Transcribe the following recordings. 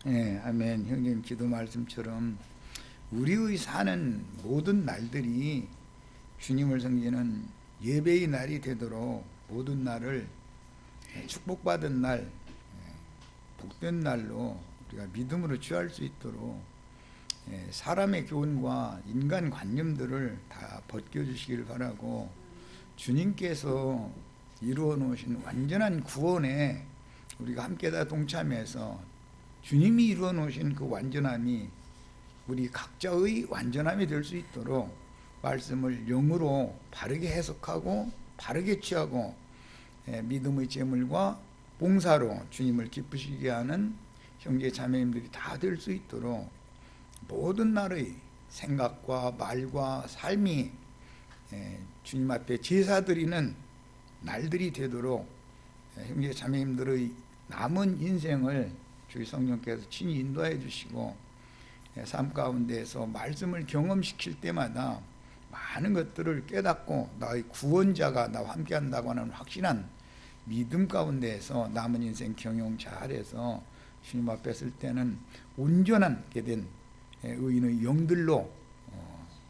예, 아멘. 형님 기도 말씀처럼 우리의 사는 모든 날들이 주님을 섬기는 예배의 날이 되도록 모든 날을 축복받은 날, 복된 날로 우리가 믿음으로 취할 수 있도록 사람의 교훈과 인간관념들을 다 벗겨주시길 바라고, 주님께서 이루어 놓으신 완전한 구원에 우리가 함께 다 동참해서 주님이 이루어 놓으신 그 완전함이 우리 각자의 완전함이 될 수 있도록 말씀을 영으로 바르게 해석하고 바르게 취하고 믿음의 제물과 봉사로 주님을 기쁘시게 하는 형제 자매님들이 다 될 수 있도록 모든 날의 생각과 말과 삶이 주님 앞에 제사 드리는 날들이 되도록 형제 자매님들의 남은 인생을 주의 성령께서 친히 인도해 주시고, 삶 가운데에서 말씀을 경험시킬 때마다 많은 것들을 깨닫고 나의 구원자가 나와 함께 한다고 하는 확신한 믿음 가운데에서 남은 인생 경영 잘해서 주님 앞에 쓸 때는 온전하게 된 의인의 영들로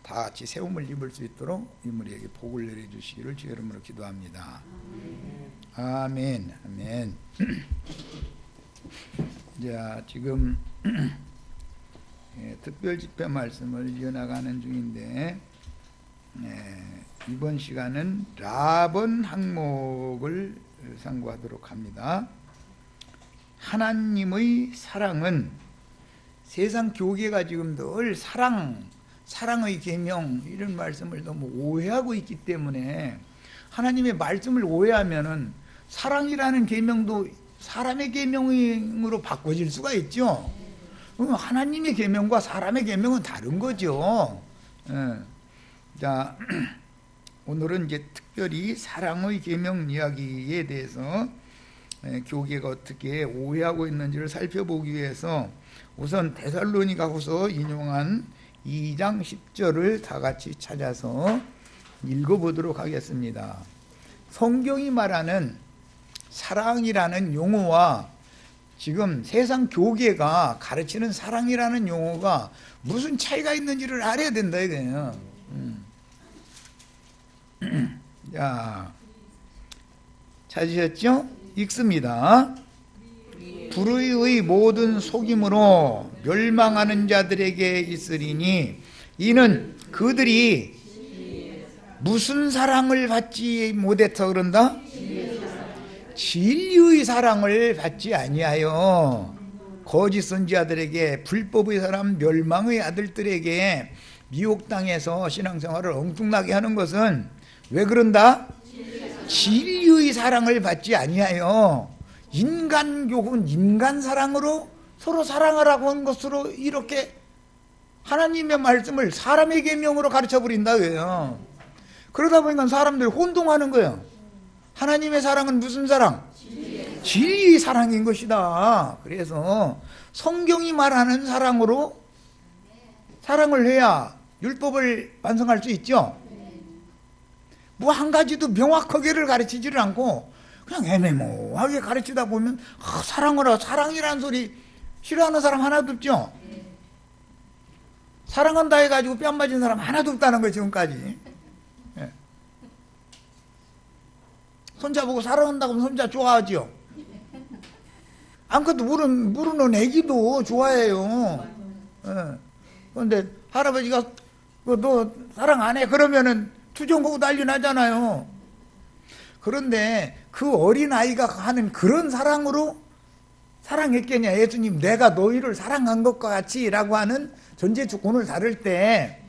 다 같이 세움을 입을 수 있도록 인물에게 복을 내려주시기를 주의 이름으로 기도합니다. 아멘. 아멘. 자, 지금 특별 집회 말씀을 이어나가는 중인데, 이번 시간은 라본 항목을 상고하도록 합니다. 하나님의 사랑은, 세상 교계가 지금 늘 사랑의 계명 이런 말씀을 너무 오해하고 있기 때문에, 하나님의 말씀을 오해하면은 사랑이라는 계명도 사람의 계명으로 바꿔질 수가 있죠. 하나님의 계명과 사람의 계명은 다른 거죠. 자, 오늘은 이제 특별히 사랑의 계명 이야기에 대해서 교계가 어떻게 오해하고 있는지를 살펴보기 위해서 우선 데살로니가후서 인용한 2장 10절을 다 같이 찾아서 읽어보도록 하겠습니다. 성경이 말하는 사랑이라는 용어와 지금 세상 교계가 가르치는 사랑이라는 용어가 무슨 차이가 있는지를 알아야 된다 이거예요. 자, 찾으셨죠? 읽습니다. 불의의 모든 속임으로 멸망하는 자들에게 있으리니, 이는 그들이 무슨 사랑을 받지 못해서 그런다? 진리의 사랑을 받지 아니하여 거짓 선지자들에게, 불법의 사람 멸망의 아들들에게 미혹당해서 신앙생활을 엉뚱나게 하는 것은 왜 그런다? 진리의 사랑을 받지 아니하여 인간 교훈, 인간 사랑으로 서로 사랑하라고 한 것으로 이렇게 하나님의 말씀을 사람의 계명으로 가르쳐 버린다 그래요. 그러다 보니까 사람들이 혼동하는 거예요. 하나님의 사랑은 무슨 사랑? 진리의 사랑인 것이다. 그래서 성경이 말하는 사랑으로 사랑을 해야 율법을 완성할 수 있죠. 뭐 한 가지도 명확하게를 가르치지를 않고 그냥 애매모호하게 가르치다 보면 사랑을 사랑이라는 소리 싫어하는 사람 하나도 없죠. 사랑한다 해가지고 뺨 맞은 사람 하나도 없다는 거예요 지금까지. 손자 보고 사랑한다고 하면 손자 좋아하죠. 아무것도 모르는 애기도 좋아해요. 그런데 할아버지가 너 사랑 안 해? 그러면은 투정 보고 난리 나잖아요. 그런데 그 어린아이가 하는 그런 사랑으로 사랑했겠냐? 예수님 내가 너희를 사랑한 것과 같이 라고 하는 전제 조건을 다룰 때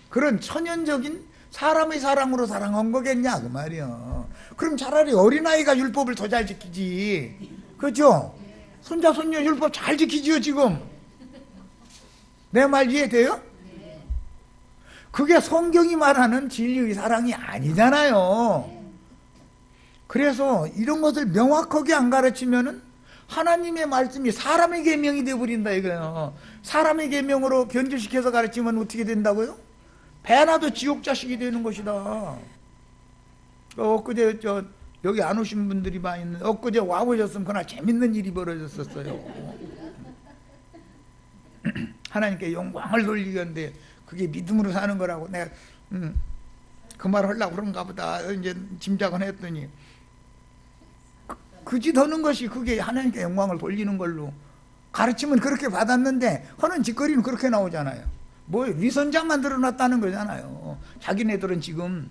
그런 천연적인 사람의 사랑으로 사랑한 거겠냐 그 말이야. 그럼 차라리 어린아이가 율법을 더 잘 지키지. 그렇죠? 손자 손녀 율법 잘 지키지요 지금. 내 말 이해돼요? 그게 성경이 말하는 진리의 사랑이 아니잖아요. 그래서 이런 것을 명확하게 안 가르치면은 하나님의 말씀이 사람의 계명이 되어버린다 이거예요. 사람의 계명으로 변질시켜서 가르치면 어떻게 된다고요? 배나도 지옥 자식이 되는 것이다. 엊그제 여기 안 오신 분들이 많이 있는데 엊그제 와보셨으면 그날 재밌는 일이 벌어졌었어요. 하나님께 영광을 돌리겠는데 그게 믿음으로 사는 거라고 내가 그 말을 하려고 그런가 보다 이제 짐작은 했더니 그 짓 하는 것이 그게 하나님께 영광을 돌리는 걸로 가르치면 그렇게 받았는데 하는 짓거리는 그렇게 나오잖아요. 뭐 위선장 만들어놨다는 거잖아요. 자기네들은 지금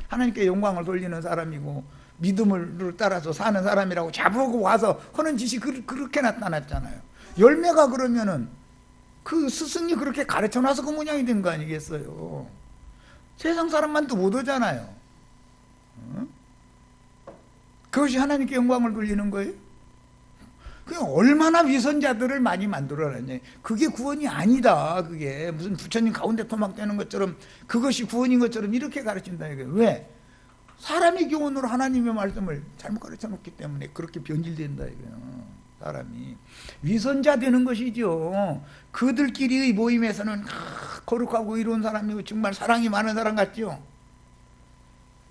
하나님께 영광을 돌리는 사람이고 믿음을 따라서 사는 사람이라고 자부하고 와서 하는 짓이 그렇게 나타났잖아요. 열매가 그러면은 그 스승이 그렇게 가르쳐놔서 그 모양이 된 거 아니겠어요. 세상 사람만도 못 오잖아요. 그것이 하나님께 영광을 돌리는 거예요. 그냥 얼마나 위선자들을 많이 만들어놨냐. 그게 구원이 아니다. 그게 무슨 부처님 가운데 토막되는 것처럼 그것이 구원인 것처럼 이렇게 가르친다 이거예요. 왜? 사람의 교훈으로 하나님의 말씀을 잘못 가르쳐 놓기 때문에 그렇게 변질된다 이거예요. 사람이 위선자 되는 것이죠. 그들끼리의 모임에서는 거룩하고 이로운 사람이고 정말 사랑이 많은 사람 같죠.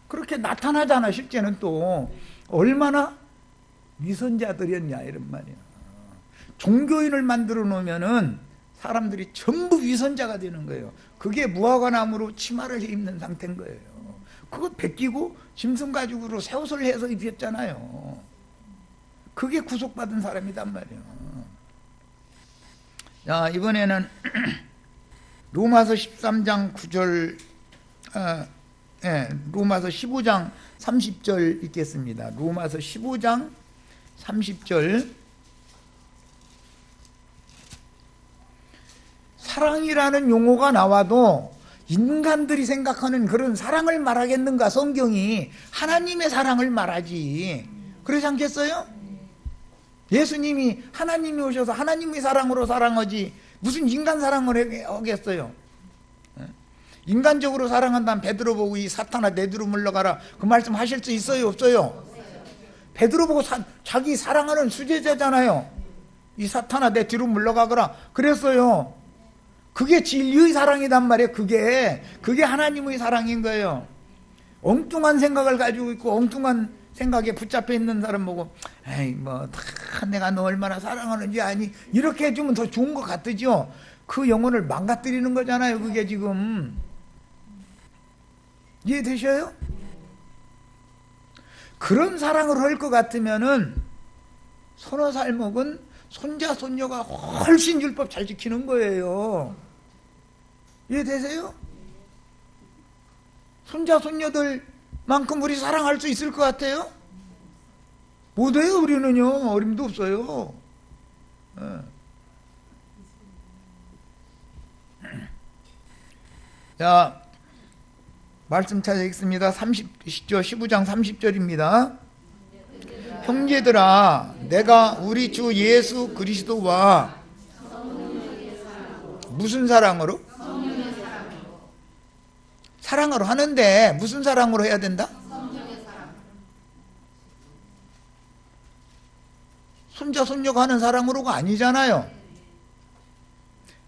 그렇게 나타나잖아. 실제는 또 얼마나 위선자들이었냐 이런 말이야. 종교인을 만들어 놓으면은 사람들이 전부 위선자가 되는 거예요. 그게 무화과나무로 치마를 입는 상태인 거예요. 그거 벗기고 짐승 가죽으로 새 옷을 해서 입혔잖아요. 그게 구속받은 사람이단 말이에요. 자, 이번에는 로마서 13장 9절 로마서 15장 30절 읽겠습니다. 로마서 15장 30절. 사랑이라는 용어가 나와도 인간들이 생각하는 그런 사랑을 말하겠는가? 성경이 하나님의 사랑을 말하지. 그러지 않겠어요? 예수님이 하나님이 오셔서 하나님의 사랑으로 사랑하지 무슨 인간 사랑을 하겠어요? 인간적으로 사랑한다면 베드로 보고 이 사탄아 내 뒤로 물러가라 그 말씀 하실 수 있어요? 없어요? 베드로 보고 자기 사랑하는 수제자잖아요. 이 사탄아 내 뒤로 물러가거라 그랬어요. 그게 진리의 사랑이단 말이에요. 그게 하나님의 사랑인 거예요. 엉뚱한 생각을 가지고 있고 엉뚱한 생각에 붙잡혀 있는 사람 보고 에이 뭐 내가 너 얼마나 사랑하는지 아니 이렇게 해주면 더 좋은 것 같으죠. 그 영혼을 망가뜨리는 거잖아요. 그게 지금 이해되셔요? 그런 사랑을 할 것 같으면은 서너 살 먹은 손자 손녀가 훨씬 율법 잘 지키는 거예요. 이해되세요? 손자 손녀들만큼 우리 사랑할 수 있을 것 같아요? 못해요. 우리는요. 어림도 없어요. 자, 말씀 찾아있습니다. 15장 30절입니다. 형제들아, 내가 우리 주 예수 그리스도와 무슨 사랑으로? 사랑으로 하는데 무슨 사랑으로 해야 된다? 손자 손녀가 하는 사랑으로가 아니잖아요.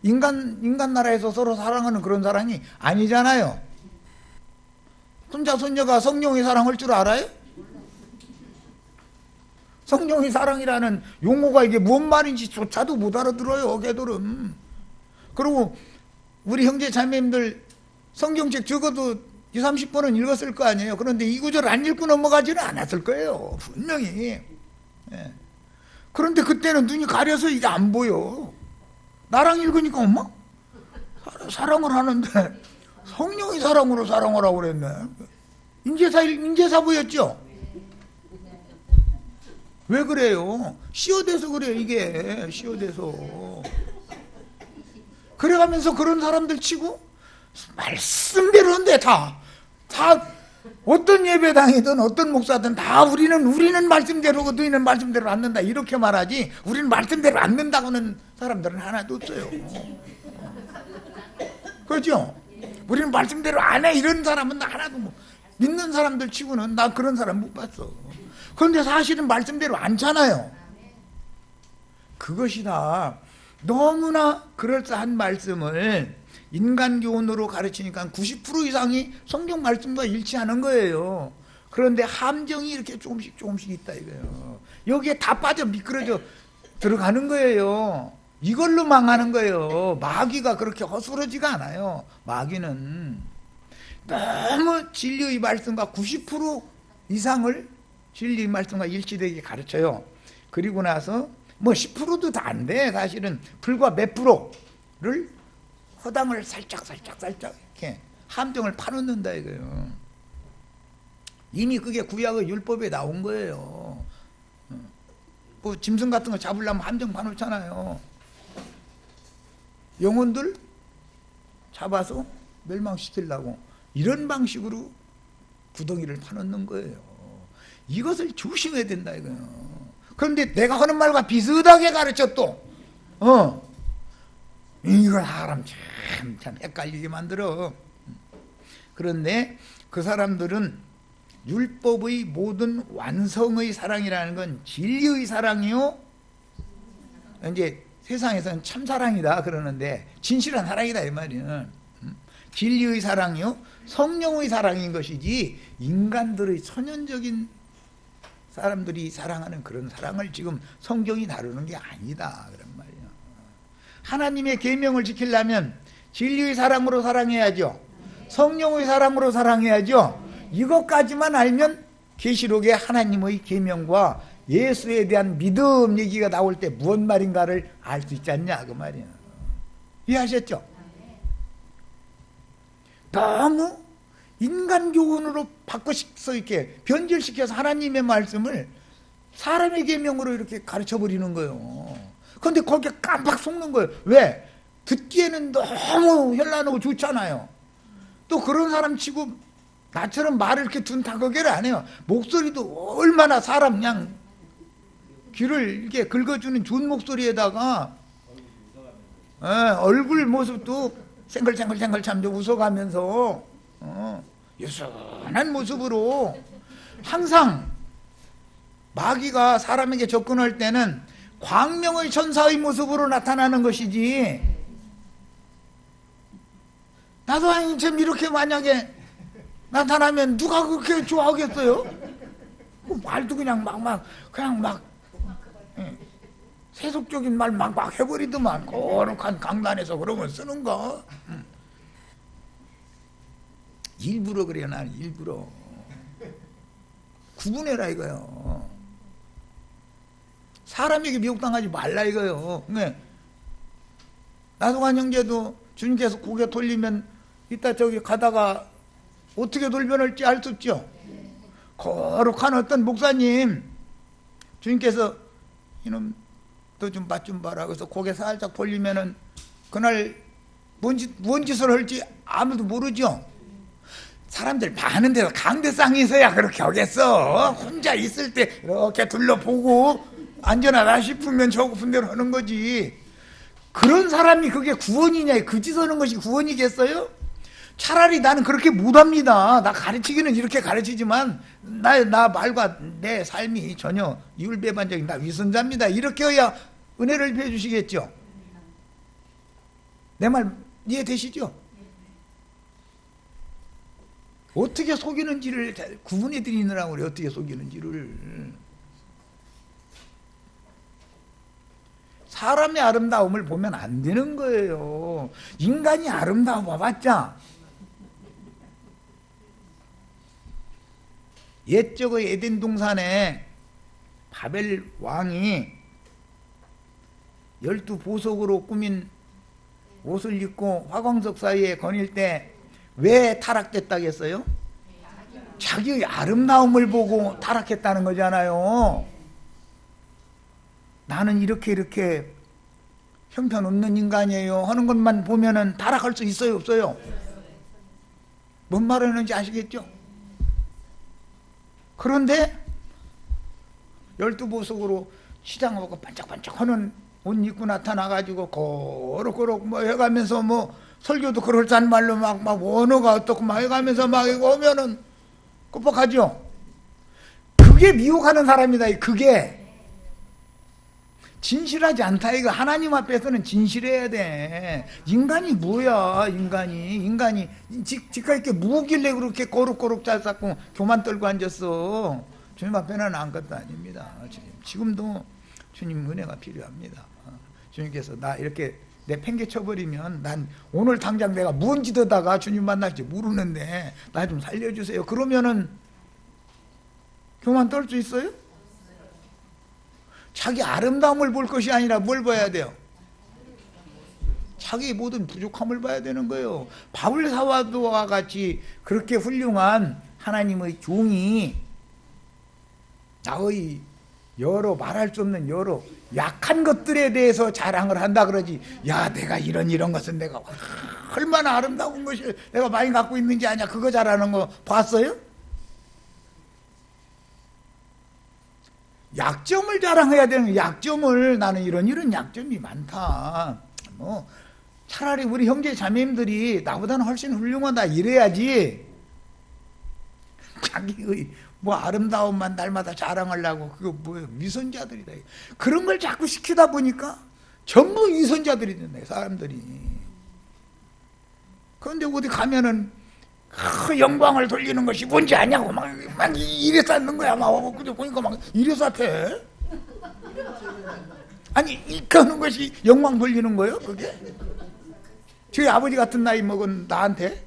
인간 나라에서 서로 사랑하는 그런 사랑이 아니잖아요. 손자 손녀가 성령의 사랑할 줄 알아요? 성령의 사랑이라는 용어가 이게 뭔 말인지조차도 못 알아들어요. 걔들은. 그리고 우리 형제 자매님들 성경책 적어도 20, 30번은 읽었을 거 아니에요. 그런데 이 구절 안 읽고 넘어가지는 않았을 거예요. 분명히. 예. 그런데 그때는 눈이 가려서 이게 안 보여. 나랑 읽으니까 엄마 사랑을 하는데 성령의 사랑으로 사랑하라고 그랬네. 인제사 보였죠? 왜 그래요? 시어돼서 그래요. 이게 시어돼서. 그래가면서 그런 사람들 치고 말씀대로 한데 다 어떤 예배당이든 어떤 목사든 다 우리는 말씀대로 너희는 말씀대로 안 된다 이렇게 말하지 우리는 말씀대로 안 된다고는 사람들은 하나도 없어요. 그렇죠? 우리는 말씀대로 안 해 이런 사람은 하나도 뭐 믿는 사람들 치고는 나 그런 사람 못 봤어. 그런데 사실은 말씀대로 않잖아요. 그것이 다 너무나 그럴싸한 말씀을 인간 교훈으로 가르치니까 90% 이상이 성경 말씀과 일치하는 거예요. 그런데 함정이 이렇게 조금씩 있다 이거예요. 여기에 다 빠져 미끄러져 들어가는 거예요. 이걸로 망하는 거예요. 마귀가 그렇게 허술하지가 않아요. 마귀는 너무 진리의 말씀과 90% 이상을 진리의 말씀과 일치되게 가르쳐요. 그리고 나서 뭐 10%도 다 안 돼. 사실은 불과 몇 프로를 허당을 살짝 이렇게 함정을 파놓는다 이거예요. 이미 그게 구약의 율법에 나온 거예요. 뭐 짐승 같은 거 잡으려면 함정 파놓잖아요. 영혼들 잡아서 멸망시키려고 이런 방식으로 구덩이를 파놓는 거예요. 이것을 조심해야 된다 이거예요. 그런데 내가 하는 말과 비슷하게 가르쳐 또 이거 사람 참 헷갈리게 만들어. 그런데 그 사람들은 율법의 모든 완성의 사랑이라는 건 진리의 사랑이요, 이제 세상에서는 참사랑이다 그러는데 진실한 사랑이다 이 말이야. 진리의 사랑이요, 성령의 사랑인 것이지 인간들의 천연적인 사람들이 사랑하는 그런 사랑을 지금 성경이 다루는 게 아니다 그런 말이야. 하나님의 계명을 지키려면 진리의 사랑으로 사랑해야죠. 성령의 사랑으로 사랑해야죠. 이것까지만 알면 계시록에 하나님의 계명과 예수에 대한 믿음 얘기가 나올 때 무슨 말인가를 알 수 있지 않냐 그 말이야. 이해하셨죠? 너무 인간 교훈으로 바꿔서 이렇게 변질시켜서 하나님의 말씀을 사람의 계명으로 이렇게 가르쳐버리는 거예요. 그런데 거기에 깜빡 속는 거예요. 왜? 듣기에는 너무 현란하고 좋잖아요. 또 그런 사람 치고 나처럼 말을 이렇게 둔탁하게를 안 해요. 목소리도 얼마나 사람 그냥 귀를 이렇게 긁어주는 좋은 목소리에다가 얼굴 모습도 생글생글 참 웃어가면서 유순한 모습으로 항상 마귀가 사람에게 접근할 때는 광명의 천사의 모습으로 나타나는 것이지, 나도 아니처럼 이렇게 만약에 나타나면 누가 그렇게 좋아하겠어요? 말도 그냥 막 세속적인 말 막 해버리더만. 거룩한 강단에서 그런 걸 쓰는 거. 일부러 그래요. 나는 일부러 구분해라 이거요. 사람에게 미혹당하지 말라 이거요. 나도관 형제도 주님께서 고개 돌리면 이따 저기 가다가 어떻게 돌변할지 알 수 없죠. 거룩한 어떤 목사님, 주님께서 이놈 너 좀 맛 좀 봐라 그래서 고개 살짝 돌리면은 그날 뭔 짓을 할지 아무도 모르죠. 사람들 많은 데서 강대상에서야 그렇게 하겠어. 혼자 있을 때 이렇게 둘러보고 안전하다 싶으면 저고픈 대로 하는 거지. 그런 사람이 그게 구원이냐? 그 짓 하는 것이 구원이겠어요? 차라리 나는 그렇게 못합니다. 나 가르치기는 이렇게 가르치지만 나 말과 내 삶이 전혀 이율배반적인 나 위선자입니다. 이렇게 해야 은혜를 베어주시겠죠. 내 말 이해되시죠? 어떻게 속이는지를 구분해 드리느라고 그래. 어떻게 속이는지를. 사람의 아름다움을 보면 안 되는 거예요. 인간이 아름다워 봐봤자 옛적의 에덴 동산에 바벨 왕이 12보석으로 꾸민 옷을 입고 화광석 사이에 거닐 때 왜 타락됐다겠어요? 자기의 아름다움을 보고 타락했다는 거잖아요. 나는 이렇게 형편없는 인간이에요 하는 것만 보면은 타락할 수 있어요 없어요? 뭔 말하는지 아시겠죠? 그런데 12보석으로 시장하고 반짝반짝 하는 옷 입고 나타나가지고 거룩거룩 뭐 해가면서 뭐 설교도 그럴싸한 말로 막 언어가 어떻고 막 해가면서 막 이거 오면은 끔뻑하죠? 그게 미혹하는 사람이다. 그게 진실하지 않다. 이거 하나님 앞에서는 진실해야 돼. 인간이 뭐야? 인간이 지가 이렇게 뭐길래 그렇게 거룩거룩 잘 쌓고 교만 떨고 앉았어? 주님 앞에는 아무것도 아닙니다. 지금도 주님 은혜가 필요합니다. 주님께서 나 이렇게 내 팽개 쳐버리면 난 오늘 당장 내가 무언 짓하다가 주님 만날지 모르는데 나 좀 살려주세요. 그러면은 교만 떨 수 있어요? 자기 아름다움을 볼 것이 아니라 뭘 봐야 돼요? 자기 모든 부족함을 봐야 되는 거예요. 바울 사도와 같이 그렇게 훌륭한 하나님의 종이 나의 여러 말할 수 없는 여러 약한 것들에 대해서 자랑을 한다 그러지. 야, 내가 이런 것은 내가 얼마나 아름다운 것이 내가 많이 갖고 있는지 아냐, 그거 잘하는 거 봤어요? 약점을 자랑해야 되는 거예요. 약점을, 나는 이런 약점이 많다. 뭐 차라리 우리 형제 자매님들이 나보다는 훨씬 훌륭하다 이래야지, 자기의 뭐 아름다움만 날마다 자랑하려고, 그거 뭐예요? 위선자들이다. 그런 걸 자꾸 시키다 보니까 전부 위선자들이 된다, 사람들이. 그런데 어디 가면은 그 영광을 돌리는 것이 뭔지 아냐고 막 이래서 하는 거야. 막 그저 보니까 막 이래서 앞에, 아니 이렇게 하는 것이 영광 돌리는 거예요? 그게 저희 아버지 같은 나이 먹은 나한테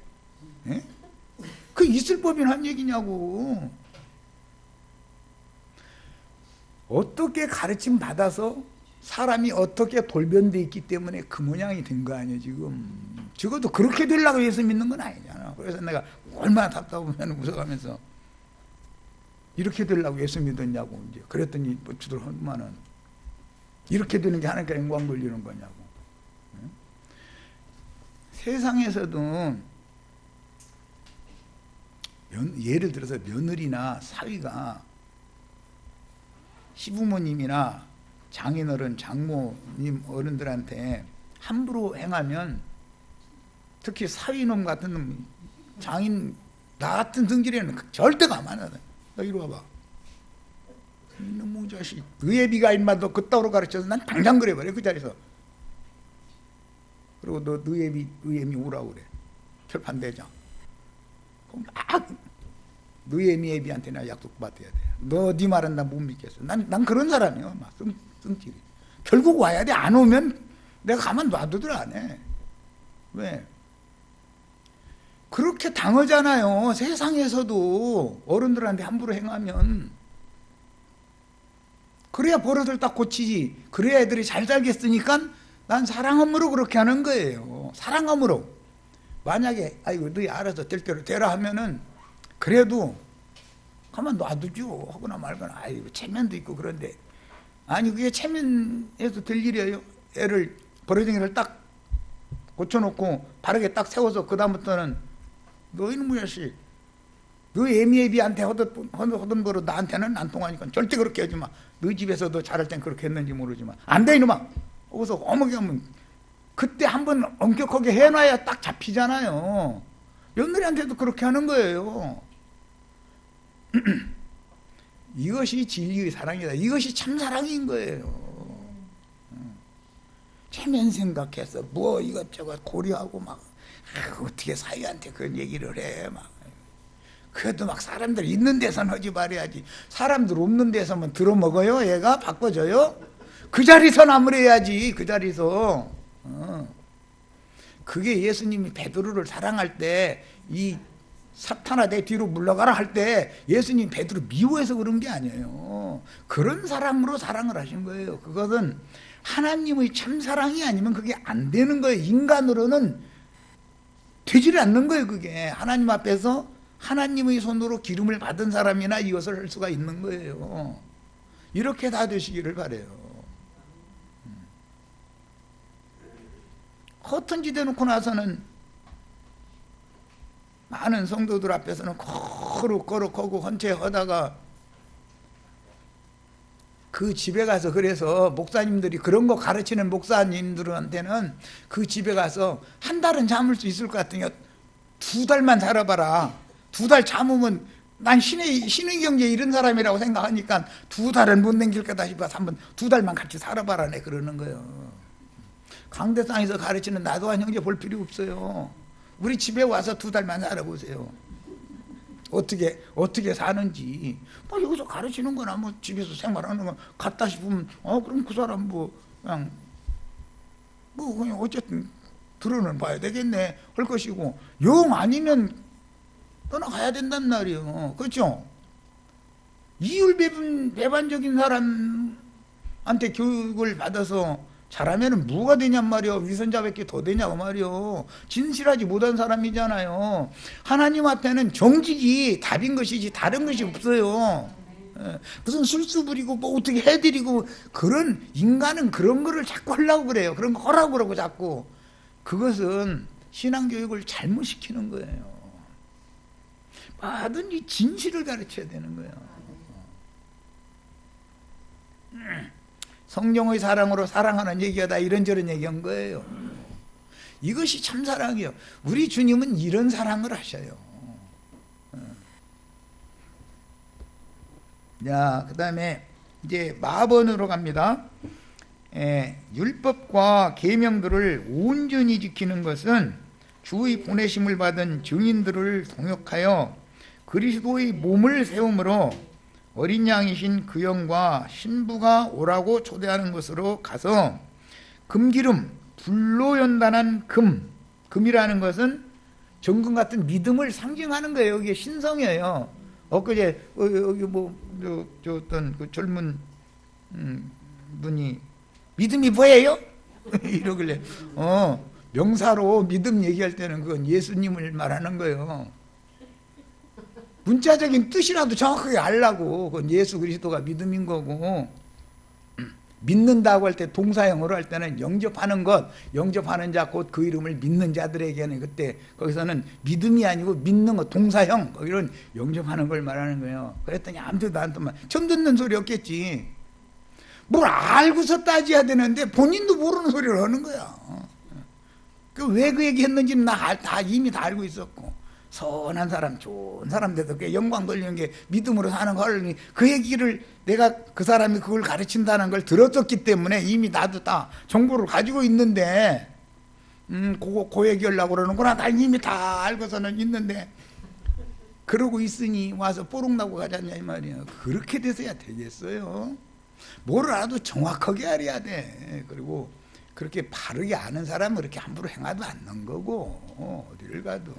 그 있을 법이나 한 얘기냐고. 어떻게 가르침 받아서 사람이 어떻게 돌변돼 있기 때문에 그 모양이 된 거 아니에요 지금. 적어도 그렇게 되려고 해서 믿는 건 아니잖아. 그래서 내가 얼마나 답답하면 웃어가면서 이렇게 되려고 해서 믿었냐고. 이제 그랬더니 뭐 주들 하면은 이렇게 되는 게 하나님께 영광 돌리는 거냐고. 세상에서도 예를 들어서 며느리나 사위가 시부모님이나 장인어른, 장모님 어른들한테 함부로 행하면, 특히 사위놈 같은 놈, 장인 나 같은 성질에는 절대 가만 안 해. 너 이리 와봐. 이놈의 자식, 의예비가 임마 너 그따위로 가르쳐서 난 당장 그래버려 그 자리에서. 그리고 너 의예미 오라고 그래, 철판대장. 그럼 막 의예미한테나 약속 받아야 돼. 너 네 말은 나 못 믿겠어. 난 그런 사람이야. 막 성질이. 결국 와야 돼. 안 오면 내가 가만 놔두들 안 해. 왜? 그렇게 당하잖아요. 세상에서도 어른들한테 함부로 행하면. 그래야 버릇을 딱 고치지. 그래야 애들이 잘 살겠으니까 난 사랑함으로 그렇게 하는 거예요. 사랑함으로. 만약에 아이고 너희 알아서 될 대로 되라 하면은 그래도 가만 놔두죠. 하거나 말거나. 아이고 체면도 있고 그런데, 아니 그게 체면에서 될 일이에요. 애를 버러쟁이를 딱 고쳐놓고 바르게 딱 세워서 그 다음부터는 너 이놈의 자식, 너 애미애비한테 하던 거로 나한테는 안 통하니까 절대 그렇게 하지 마. 너 집에서도 잘할 땐 그렇게 했는지 모르지만 안 돼 이놈아. 거기서 어머니 하면 그때 한번 엄격하게 해놔야 딱 잡히잖아요. 며느리한테도 그렇게 하는 거예요. 이것이 진리의 사랑이다. 이것이 참 사랑인 거예요. 체면 생각해서 뭐 이것저것 고려하고 막 어떻게 사위한테 그런 얘기를 해. 막 그래도 막 사람들 있는 데서는 하지 말아야지. 사람들 없는 데서만 들어먹어요. 얘가 바꿔줘요. 그 자리서 나무래야지. 그 자리서. 그게 예수님이 베드로를 사랑할 때, 이 사탄아 내 뒤로 물러가라 할 때 예수님 베드로 미워해서 그런 게 아니에요. 그런 사랑으로 사랑을 하신 거예요. 그것은 하나님의 참 사랑이 아니면 그게 안 되는 거예요. 인간으로는 되지를 않는 거예요. 그게 하나님 앞에서 하나님의 손으로 기름을 받은 사람이나 이것을 할 수가 있는 거예요. 이렇게 다 되시기를 바라요. 허튼 짓 해놓고 나서는 많은 성도들 앞에서는 거룩거룩하고 헌채하다가 그 집에 가서, 그래서 목사님들이 그런 거 가르치는 목사님들한테는 그 집에 가서 한 달은 참을 수 있을 것 같으니까 2달만 살아봐라. 2달 참으면 난 신의 경제 이런 사람이라고 생각하니까 2달은 못 남길 거다 싶어서 한번 2달만 같이 살아봐라 네 그러는 거예요. 강대상에서 가르치는 나도한 형제 볼 필요 없어요. 우리 집에 와서 2달만 살아보세요. 어떻게 사는지. 뭐 여기서 가르치는 거나 뭐 집에서 생활하는 거 같다 싶으면 그럼 그 사람 뭐 그냥 그냥 어쨌든 들어는 봐야 되겠네 할 것이고, 영 아니면 떠나가야 된단 말이에요. 그렇죠? 이율배반적인 사람한테 교육을 받아서 잘하면 뭐가 되냔 말이요. 위선자밖에 더 되냐고 말이요. 진실하지 못한 사람이잖아요. 하나님 앞에는 정직이 답인 것이지 다른 것이 없어요. 무슨 술수 부리고 뭐 어떻게 해드리고, 그런 인간은 그런 거를 자꾸 하려고 그래요. 그런 거 하라고 그러고 자꾸. 그것은 신앙교육을 잘못 시키는 거예요. 뭐든지 진실을 가르쳐야 되는 거예요. 성령의 사랑으로 사랑하는 얘기가 다 이런저런 얘기한 거예요. 이것이 참 사랑이에요. 우리 주님은 이런 사랑을 하셔요. 자, 그 다음에 이제 마번으로 갑니다. 율법과 계명들을 온전히 지키는 것은 주의 보내심을 받은 증인들을 동역하여 그리스도의 몸을 세움으로 어린 양이신 그 영과 신부가 오라고 초대하는 곳으로 가서 금기름, 불로 연단한 금이라는 것은 정금 같은 믿음을 상징하는 거예요. 이게 신성이에요. 엊그제 여기 어떤 그 젊은 분이 믿음이 뭐예요? 이러길래 명사로 믿음 얘기할 때는 그건 예수님을 말하는 거예요. 문자적인 뜻이라도 정확하게 알라고. 그건 예수 그리스도가 믿음인 거고, 믿는다고 할 때 동사형으로 할 때는 영접하는 것, 영접하는 자 곧 그 이름을 믿는 자들에게는, 그때 거기서는 믿음이 아니고 믿는 것, 동사형, 이런 영접하는 걸 말하는 거예요. 그랬더니 아무도 나한테 처음 듣는 소리였겠지. 뭘 알고서 따져야 되는데 본인도 모르는 소리를 하는 거야. 왜 그 얘기 했는지는 다 이미 다 알고 있었고, 선한 사람, 좋은 사람들도 그 영광 돌리는 게 믿음으로 사는 걸, 그 얘기를 내가 그 사람이 그걸 가르친다는 걸 들었었기 때문에 이미 나도 다 정보를 가지고 있는데, 그 얘기하려고 그러는구나. 나 이미 다 알고서는 있는데, 그러고 있으니 와서 뽀록나고 가잖냐 이 말이에요. 그렇게 돼서야 되겠어요. 뭘 알아도 정확하게 알아야 돼. 그리고 그렇게 바르게 아는 사람은 그렇게 함부로 행하도 않는 거고, 어디를 가도.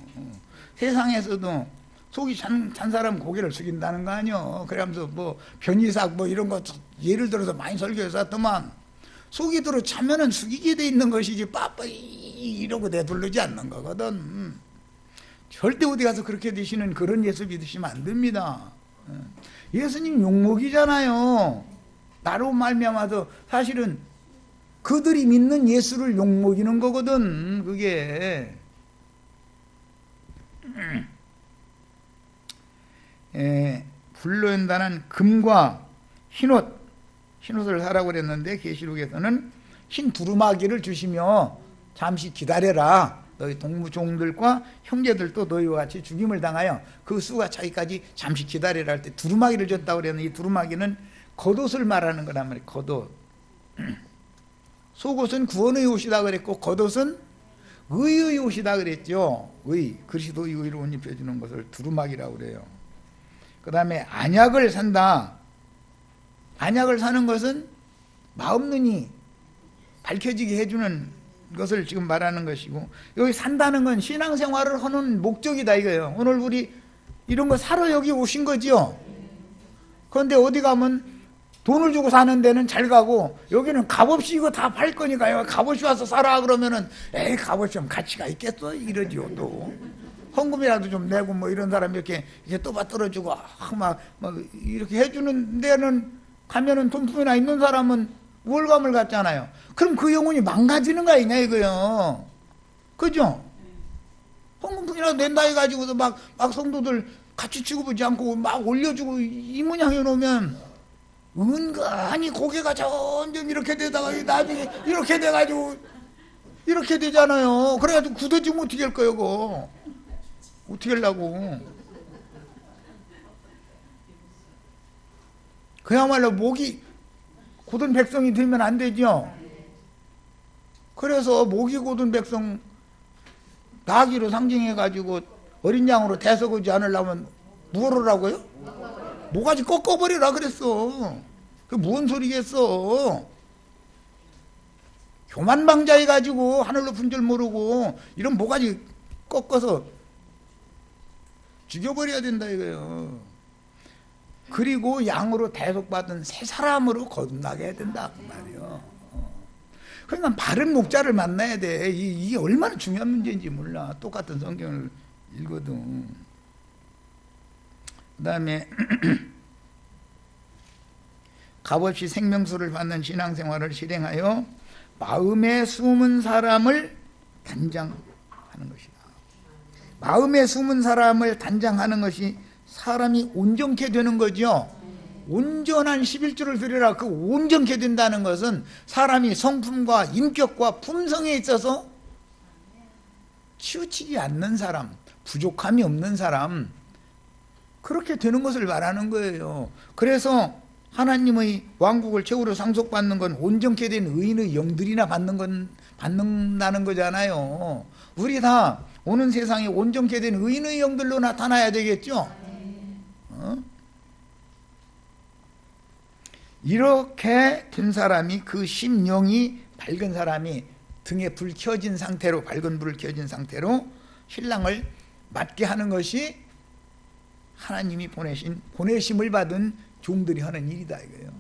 세상에서도 속이 찬 사람 고개를 숙인다는 거 아니요. 그러면서 뭐 변희삭 뭐 이런 거 예를 들어서 많이 설교해서 했더만, 속이 들어 차면은 숙이게 돼 있는 것이지 빠빠이 이러고 내두르지 않는 거거든. 절대 어디 가서 그렇게 되시는 그런 예수 믿으시면 안 됩니다. 예수님 욕먹이잖아요. 나로 말미암아서 사실은 그들이 믿는 예수를 욕먹이는 거거든. 그게 불로 연단한 금과 흰옷을 사라고 그랬는데, 계시록에서는 흰 두루마기를 주시며 잠시 기다려라. 너희 동무종들과 형제들도 너희와 같이 죽임을 당하여 그 수가 차기까지 잠시 기다리라 할 때 두루마기를 줬다고 그랬는데, 이 두루마기는 겉옷을 말하는 거란 말이에요. 겉옷. 속옷은 구원의 옷이다 그랬고, 겉옷은 의의 옷이다 그랬죠. 그리스도의 의로 옷 입혀주는 것을 두루마기라고 그래요. 그 다음에 안약을 산다. 안약을 사는 것은 마음 눈이 밝혀지게 해주는 것을 지금 말하는 것이고, 여기 산다는 건 신앙생활을 하는 목적이다 이거예요. 오늘 우리 이런 거 사러 여기 오신 거지요. 그런데 어디 가면 돈을 주고 사는 데는 잘 가고, 여기는 값없이 이거 다 팔 거니까 값없이 와서 사라 그러면은, 에이 값없이 좀 가치가 있겠어 이러지요. 또 헌금이라도 좀 내고 뭐 이런 사람이 이렇게 또받들어주고 막 이렇게 해주는 데는 가면은 돈품이나 있는 사람은 우월감을 갖잖아요. 그럼 그 영혼이 망가지는 거 아니냐 이거요. 그죠? 헌금품이라도 낸다 해가지고서 막 성도들 같이 취급하지 않고 막 올려주고 이 모양 해놓으면 은근히 고개가 점점 이렇게 되다가 나중에 이렇게 돼가지고 이렇게 되잖아요. 그래가지고 굳어지면 어떻게 할 거예요 그거. 어떻게 하려고. 그야말로 목이 곧은 백성이 되면 안 되죠. 그래서 목이 곧은 백성 나귀로 상징해가지고 어린 양으로 대속하지 않으려면 무엇을 모가지 꺾어버리라 그랬어. 그게 무슨 소리겠어. 교만방자해가지고 하늘 높은 줄 모르고 이런 모가지 꺾어서 죽여버려야 된다 이거예요. 그리고 양으로 대속받은 새 사람으로 거듭나게 해야 된다 그 말이에요. 그러니까 바른 목자를 만나야 돼. 이게 얼마나 중요한 문제인지 몰라. 똑같은 성경을 읽어도. 그 다음에 값없이 생명수를 받는 신앙생활을 실행하여 마음에 숨은 사람을 단장하는 것이다. 마음에 숨은 사람을 단장하는 것이 사람이 온전케 되는 거죠. 온전한 11조를 드리라. 그 온전케 된다는 것은 사람이 성품과 인격과 품성에 있어서 치우치지 않는 사람, 부족함이 없는 사람, 그렇게 되는 것을 말하는 거예요. 그래서 하나님의 왕국을 최후로 상속받는 건 온전케 된 의인의 영들이나 받는다는 거잖아요. 우리 다 오는 세상에 온전케 된 의인의 영들로 나타나야 되겠죠. 이렇게 된 사람이, 그 심령이 밝은 사람이 등에 불 켜진 상태로, 밝은 불을 켜진 상태로 신랑을 맞게 하는 것이 하나님이 보내심을 받은 종들이 하는 일이다 이거예요.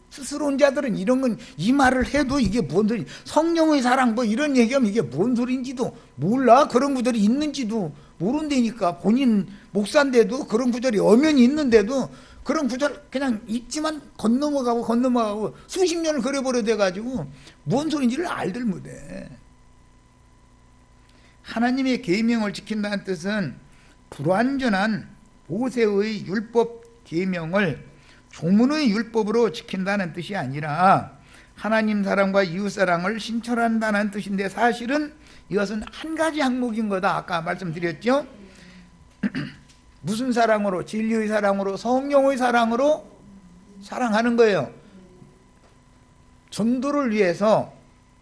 스스로온 자들은 이런 건, 이 말을 해도 이게 뭔 소리, 성령의 사랑 뭐 이런 얘기하면 이게 뭔 소리인지도 몰라. 그런 구절이 있는지도 모른다니까. 본인 목사인데도 그런 구절이 엄연히 있는데도 그런 구절 그냥 읽지만 건너가고 수십 년을 그려버려 돼가지고 뭔 소리인지를 알들 못해. 하나님의 계명을 지킨다는 뜻은 불완전한 모세의 율법 계명을 조문의 율법으로 지킨다는 뜻이 아니라 하나님 사랑과 이웃 사랑을 신철한다는 뜻인데, 사실은 이것은 한 가지 항목인 거다. 아까 말씀드렸죠. 무슨 사랑으로? 진리의 사랑으로, 성령의 사랑으로 사랑하는 거예요. 전도를 위해서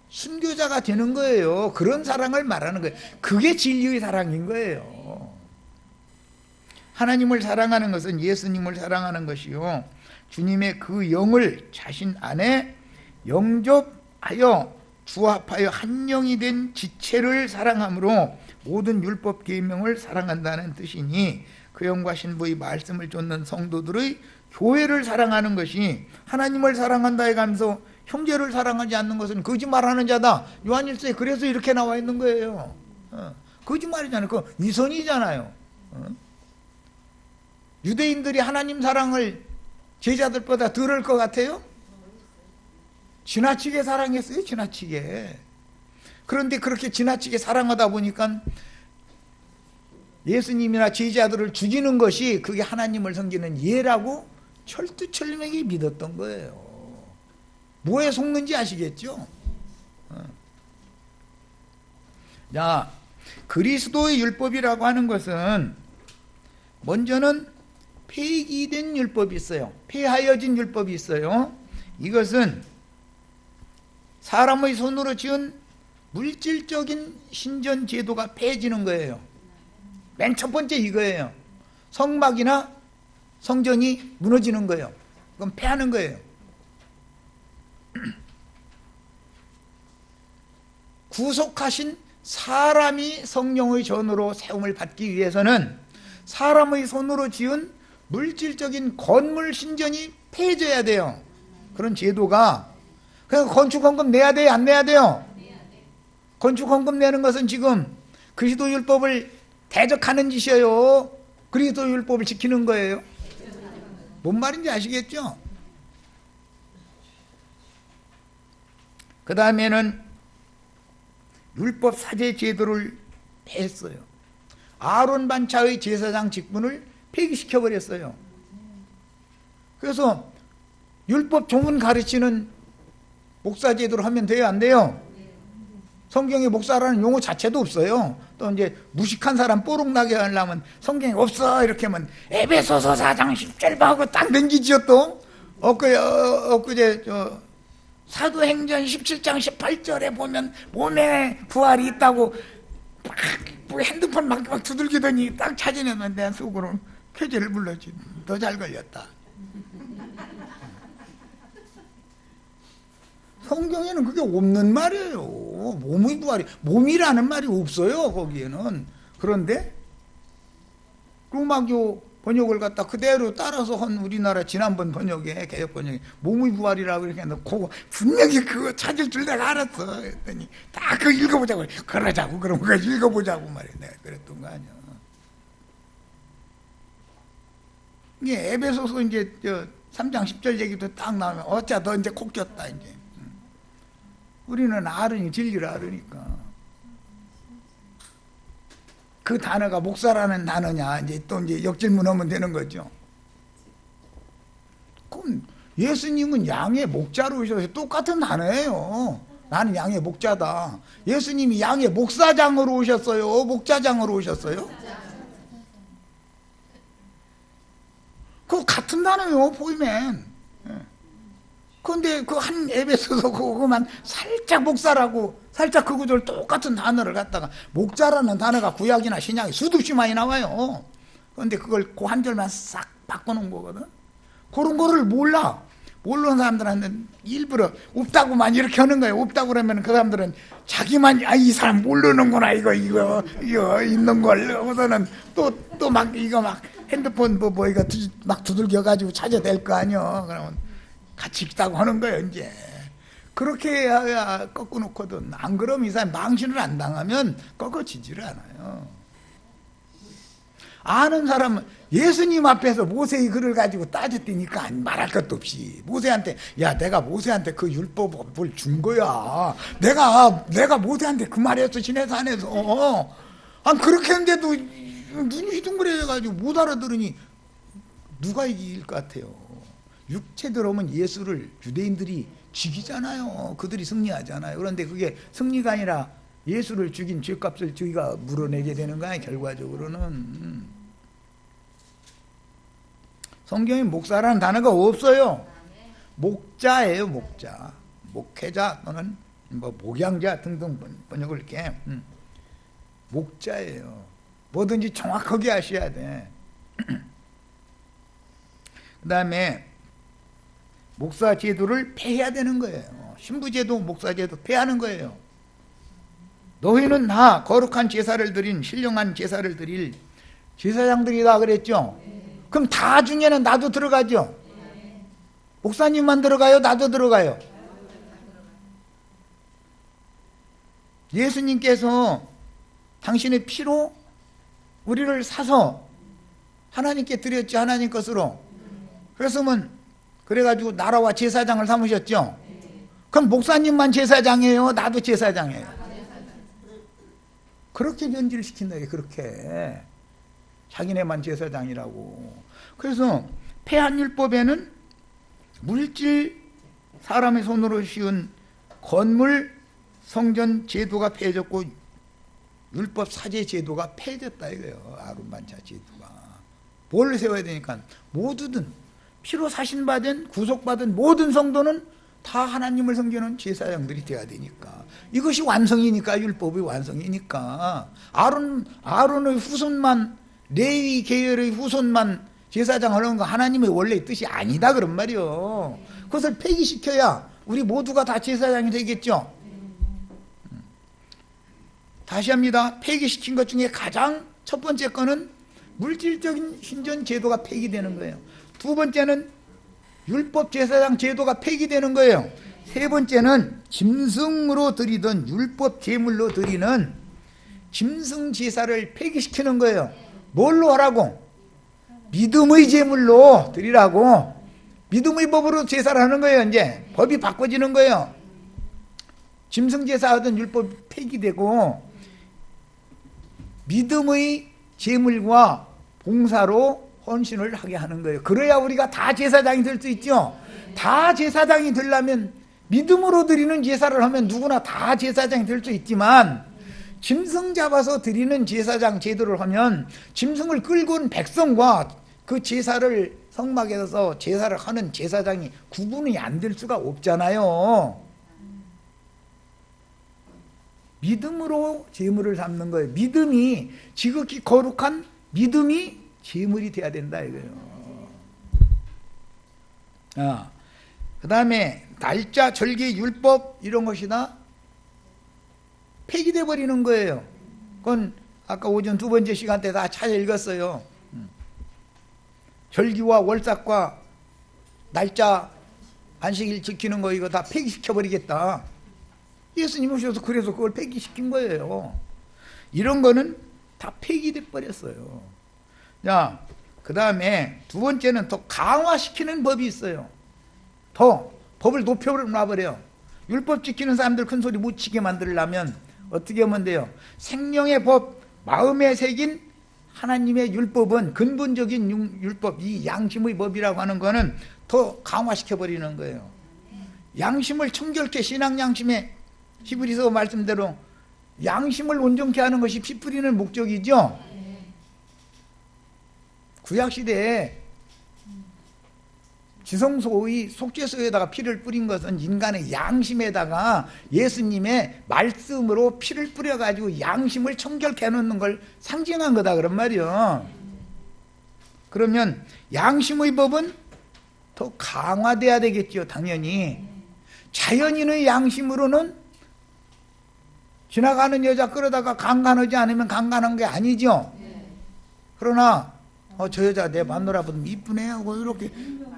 순교자가 되는 거예요. 그런 사랑을 말하는 거예요. 그게 진리의 사랑인 거예요. 하나님을 사랑하는 것은 예수님을 사랑하는 것이요, 주님의 그 영을 자신 안에 영접하여 주합하여 한 영이 된 지체를 사랑함으로 모든 율법 계명을 사랑한다는 뜻이니, 그 영과 신부의 말씀을 쫓는 성도들의 교회를 사랑하는 것이, 하나님을 사랑한다 해가면서 형제를 사랑하지 않는 것은 거짓말하는 자다. 요한일서에 그래서 이렇게 나와 있는 거예요. 거짓말이잖아요. 그 위선이잖아요. 유대인들이 하나님 사랑을 제자들보다 덜할 것 같아요? 지나치게 사랑했어요. 지나치게. 그런데 그렇게 지나치게 사랑하다 보니까 예수님이나 제자들을 죽이는 것이 그게 하나님을 섬기는 예라고 철두철미하게 믿었던 거예요. 뭐에 속는지 아시겠죠? 자, 그리스도의 율법이라고 하는 것은 먼저는 폐기된 율법이 있어요. 폐하여진 율법이 있어요. 이것은 사람의 손으로 지은 물질적인 신전 제도가 폐해지는 거예요. 맨 첫 번째 이거예요. 성막이나 성전이 무너지는 거예요. 그건 폐하는 거예요. 구속하신 사람이 성령의 전으로 세움을 받기 위해서는 사람의 손으로 지은 물질적인 건물 신전이 폐해져야 돼요. 그런 제도가. 그러니까 건축헌금 내야 돼요? 안 내야 돼요? 건축헌금 내는 것은 지금 그리스도 율법을 대적하는 짓이에요. 그리스도 율법을 지키는 거예요. 뭔 말인지 아시겠죠? 그 다음에는 율법 사제 제도를 폐했어요. 아론 반차의 제사장 직분을 폐기시켜버렸어요. 그래서 율법 조문 가르치는 목사 제도를 하면 돼요? 안 돼요? 성경에 목사라는 용어 자체도 없어요. 또 이제 무식한 사람 뽀록나게 하려면 성경에 없어 이렇게 하면 에베소서 4장 10절 하고 딱 넘기지요. 또 엊그제 사도행전 17장 18절에 보면 몸에 부활이 있다고 막 핸드폰 막 두들기더니 딱 찾아내면 내 속으로 쾌재를 불렀지. 더 잘 걸렸다. 성경에는 그게 없는 말이에요. 몸의 부활이, 몸이라는 말이 없어요, 거기에는. 그런데 로마교 번역을 갖다 그대로 따라서 한 우리나라 지난번 번역에, 개혁 번역에 몸의 부활이라고 이렇게 해놓고 분명히 그거 찾을 줄 내가 알았어. 했더니 다 그거 읽어보자고. 그러자고. 그럼 그거 읽어보자고 말이야. 내가 그랬던 거 아니야. 이게 에베소서 이제 3장 10절 얘기도 딱 나오면 어짜 너 이제 콕 꼈다 이제. 우리는 알으니 진리를 알으니까. 그 단어가 목사라는 단어냐 이제 또 이제 역질문하면 되는 거죠. 그럼 예수님은 양의 목자로 오셔서 똑같은 단어예요. 나는 양의 목자다. 예수님이 양의 목사장으로 오셨어요? 목자장으로 오셨어요? 그거 같은 단어예요, 보이면. 그런데 그 한 에베소서 그거만 살짝 목사라고 살짝 그 구조를 똑같은 단어를 갖다가 목자라는 단어가 구약이나 신약에 수없이 많이 나와요. 그런데 그걸 그 한 절만 싹 바꿔놓은 거거든. 그런 거를 몰라. 모르는 사람들한테는 일부러 없다고만 이렇게 하는 거예요. 없다고 그러면 그 사람들은 자기만 이 사람 모르는구나 이거 있는 걸 하고서는 또 막 이거 막 핸드폰 뭐 이거 막 두들겨 가지고 찾아댈 거 아니요. 그러면 같이 있다고 하는 거예요, 이제. 그렇게 해야 꺾어놓거든. 안 그러면 이 사람 망신을 안 당하면 꺾어지지를 않아요. 아는 사람은 예수님 앞에서 모세의 글을 가지고 따졌다니까 말할 것도 없이 모세한테 야 내가 모세한테 그 율법을 준 거야. 내가 모세한테 그 말했어 시내산에서. 그렇게 했는데도 눈이 휘둥그레져가지고 못 알아들으니 누가 이길 것 같아요? 육체대로 오면 예수를 유대인들이 죽이잖아요. 그들이 승리하잖아요. 그런데 그게 승리가 아니라 예수를 죽인 죄값을 저희가 물어내게 되는 거야, 결과적으로는. 성경에 목사라는 단어가 없어요. 목자예요, 목자. 목회자 또는 뭐 목양자 등등 번역을 이렇게. 목자예요. 뭐든지 정확하게 하셔야 돼. 그 다음에 목사 제도를 폐해야 되는 거예요. 신부 제도, 목사 제도 폐하는 거예요. 너희는 다 거룩한 제사를 드린 신령한 제사를 드릴 제사장들이다 그랬죠. 그럼 다 중에는 나도 들어가죠. 목사님만 들어가요? 나도 들어가요? 예수님께서 당신의 피로 우리를 사서 하나님께 드렸죠. 하나님 것으로. 그래가지고 나라와 제사장을 삼으셨죠. 그럼 목사님만 제사장이에요? 나도 제사장이에요? 그렇게 변질을 시킨다. 그렇게 자기네만 제사장이라고. 그래서 폐한 율법에는 물질 사람의 손으로 씌운 건물 성전 제도가 폐해졌고 율법 사제 제도가 폐해졌다 이거예요. 아론 반차 제도가. 뭘 세워야 되니까 모두든 피로 사신받은 구속받은 모든 성도는 다 하나님을 섬기는 제사장들이 되어야 되니까. 이것이 완성이니까. 율법의 완성이니까. 아론의 후손만, 레위 계열의 후손만 제사장 하는 거 하나님의 원래 뜻이 아니다 그런 말이요. 그것을 폐기시켜야 우리 모두가 다 제사장이 되겠죠. 다시 합니다. 폐기시킨 것 중에 가장 첫 번째 거는 물질적인 신전 제도가 폐기되는 거예요. 두 번째는 율법 제사장 제도가 폐기되는 거예요. 세 번째는 짐승으로 드리던 율법 제물로 드리는 짐승 제사를 폐기시키는 거예요. 뭘로 하라고? 믿음의 제물로 드리라고. 믿음의 법으로 제사를 하는 거예요. 이제 법이 바꿔지는 거예요. 짐승 제사 하던 율법 폐기되고 믿음의 제물과 봉사로 헌신을 하게 하는 거예요. 그래야 우리가 다 제사장이 될 수 있죠. 다 제사장이 되려면 믿음으로 드리는 제사를 하면 누구나 다 제사장이 될 수 있지만 짐승 잡아서 드리는 제사장 제도를 하면 짐승을 끌고 온 백성과 그 제사를 성막에서 제사를 하는 제사장이 구분이 안 될 수가 없잖아요. 믿음으로 제물을 삼는 거예요. 믿음이 지극히 거룩한 믿음이 제물이 돼야 된다 이거예요. 그 다음에 날짜, 절기, 율법 이런 것이 다 폐기돼 버리는 거예요. 그건 아까 오전 두 번째 시간 때 다 잘 읽었어요. 절기와 월삭과 날짜, 안식일 지키는 거 이거 다 폐기시켜 버리겠다. 예수님 오셔서 그래서 그걸 폐기시킨 거예요. 이런 거는 다 폐기돼 버렸어요. 자, 그 다음에 두 번째는 더 강화시키는 법이 있어요. 더 법을 높여놔버려요. 율법 지키는 사람들 큰 소리 못 치게 만들려면 어떻게 하면 돼요? 생명의 법, 마음에 새긴 하나님의 율법은 근본적인 율법, 이 양심의 법이라고 하는 거는 더 강화시켜버리는 거예요. 양심을 청결케, 신앙 양심에 히브리서 말씀대로 양심을 온전케 하는 것이 피 뿌리는 목적이죠. 구약시대에 지성소의 속죄소에다가 피를 뿌린 것은 인간의 양심에다가 예수님의 말씀으로 피를 뿌려가지고 양심을 청결케 해놓는 걸 상징한 거다 그런 말이요. 그러면 양심의 법은 더 강화돼야 되겠죠. 당연히 자연인의 양심으로는 지나가는 여자 끌어다가 강간하지 않으면 강간한 게 아니죠. 그러나 저 여자 내 맘노라 보면 이쁘네 하고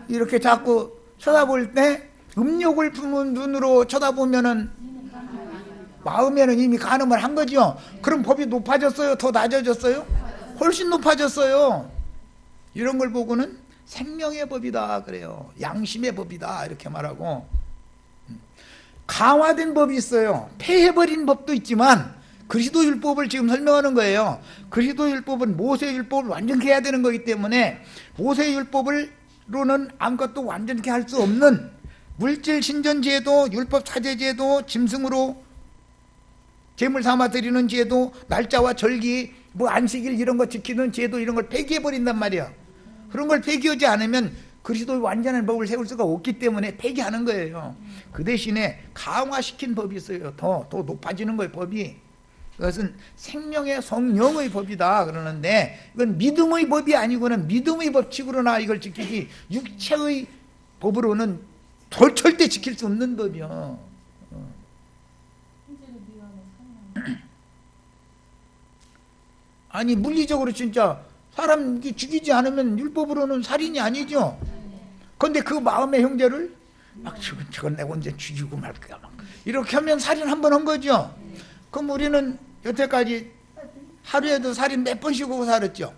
이렇게 자꾸 쳐다볼 때 음욕을 품은 눈으로 쳐다보면은 마음에는 이미 간음을 한 거죠. 그럼 법이 높아졌어요? 더 낮아졌어요? 훨씬 높아졌어요. 이런 걸 보고는 생명의 법이다 그래요. 양심의 법이다 이렇게 말하고, 강화된 법이 있어요. 폐해버린 법도 있지만 그리스도 율법을 지금 설명하는 거예요. 그리스도 율법은 모세 율법을 완전케 해야 되는 거기 때문에 모세 율법으로는 아무것도 완전케 할 수 없는 물질 신전 제도, 율법 사제 제도, 짐승으로 제물 삼아 드리는 제도, 날짜와 절기, 안식일 이런 거 지키는 제도 이런 걸 폐기해 버린단 말이야. 그런 걸 폐기하지 않으면 그리스도의 완전한 법을 세울 수가 없기 때문에 폐기하는 거예요. 그 대신에 강화시킨 법이 있어요. 더 높아지는 거예요, 법이. 그것은 생명의 성령의 법이다 그러는데, 이건 믿음의 법이 아니고는 믿음의 법칙으로나 이걸 지키지 육체의 법으로는 절대 지킬 수 없는 법이요. 아니 물리적으로 진짜 사람 죽이지 않으면 율법으로는 살인이 아니죠. 그런데 그 마음의 형제를 막 저건 내가 언제 죽이고 말 거야 막 이렇게 하면 살인 한 번 한 거죠. 그럼 우리는 여태까지 하루에도 살인 몇 번씩 하고 살았죠.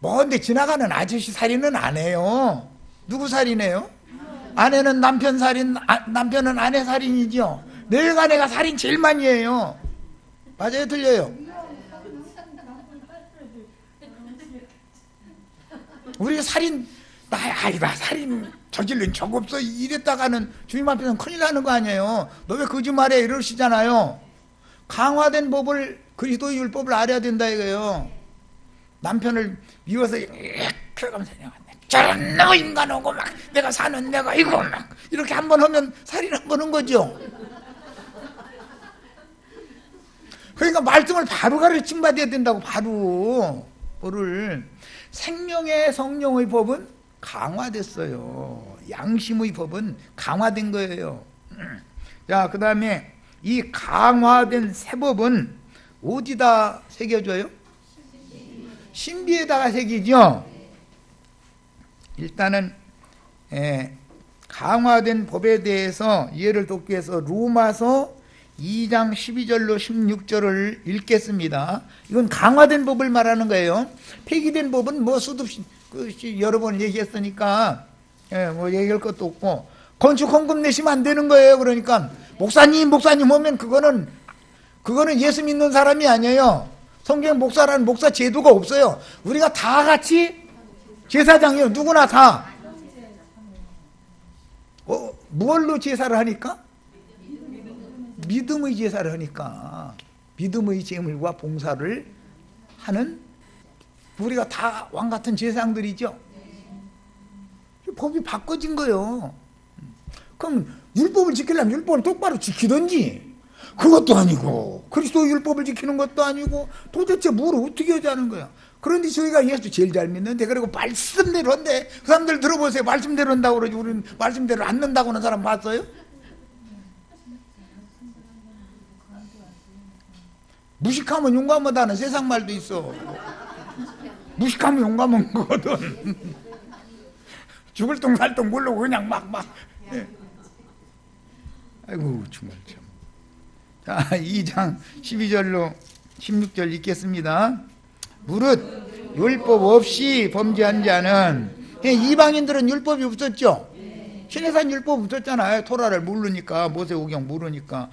근데 지나가는 아저씨 살인은 안 해요. 누구 살인해요? 아내는 남편 살인, 남편은 아내 살인이죠. 내가 아내가 살인 제일 많이 해요. 맞아요, 틀려요? 우리 살인, 나 살인 저질른 적 없어 이랬다가는 주님 앞에서는 큰일 나는 거 아니에요. 너 왜 거짓말해 이러시잖아요. 강화된 법을, 그리스도의 율법을 알아야 된다 이거예요. 남편을 미워서 이렇게 하면서 저런 너 인간하고 막 내가 사는 내가 이거 막 이렇게 한 번 하면 살인 한 번 한 거죠. 그러니까 말씀을 바로 가르침 받아야 된다고. 바로 뭐를. 생명의 성령의 법은 강화됐어요. 양심의 법은 강화된 거예요. 자, 그 다음에 이 강화된 새 법은 어디다 새겨줘요? 신비에다가 새기죠. 일단은 강화된 법에 대해서 이해를 돕기 위해서 로마서 2장 12절로 16절을 읽겠습니다. 이건 강화된 법을 말하는 거예요. 폐기된 법은 수도 없이 여러 번 얘기했으니까 얘기할 것도 없고, 건축 헌금 내시면 안 되는 거예요. 그러니까 목사님 오면 그거는 예수 믿는 사람이 아니에요. 성경 목사라는 목사 제도가 없어요. 우리가 다 같이 제사장이에요. 누구나 다. 무얼로 제사를 하니까? 믿음의 제사를 하니까. 믿음의 제물과 봉사를 하는, 우리가 다 왕같은 제사장들이죠. 법이 바꿔진 거예요. 그럼 율법을 지키려면 율법을 똑바로 지키든지, 그것도 아니고 그리스도 율법을 지키는 것도 아니고 도대체 뭘 어떻게 하자는 거야. 그런데 저희가 예수 제일 잘 믿는데, 그리고 말씀대로 한데, 그 사람들 들어보세요. 말씀대로 한다고 그러지, 우리는 말씀대로 안 는다고 하는 사람 봤어요? 무식하면 용감하다는 세상 말도 있어. 무식하면 용감한 거거든. 죽을 똥 살 똥 모르고 그냥 막. 예. 아이고, 정말 참. 자, 2장 12절로 16절 읽겠습니다. 무릇 율법 없이 범죄한 자는, 이방인들은 율법이 없었죠. 시내산 율법 없었잖아요. 토라를 모르니까, 모세오경 모르니까.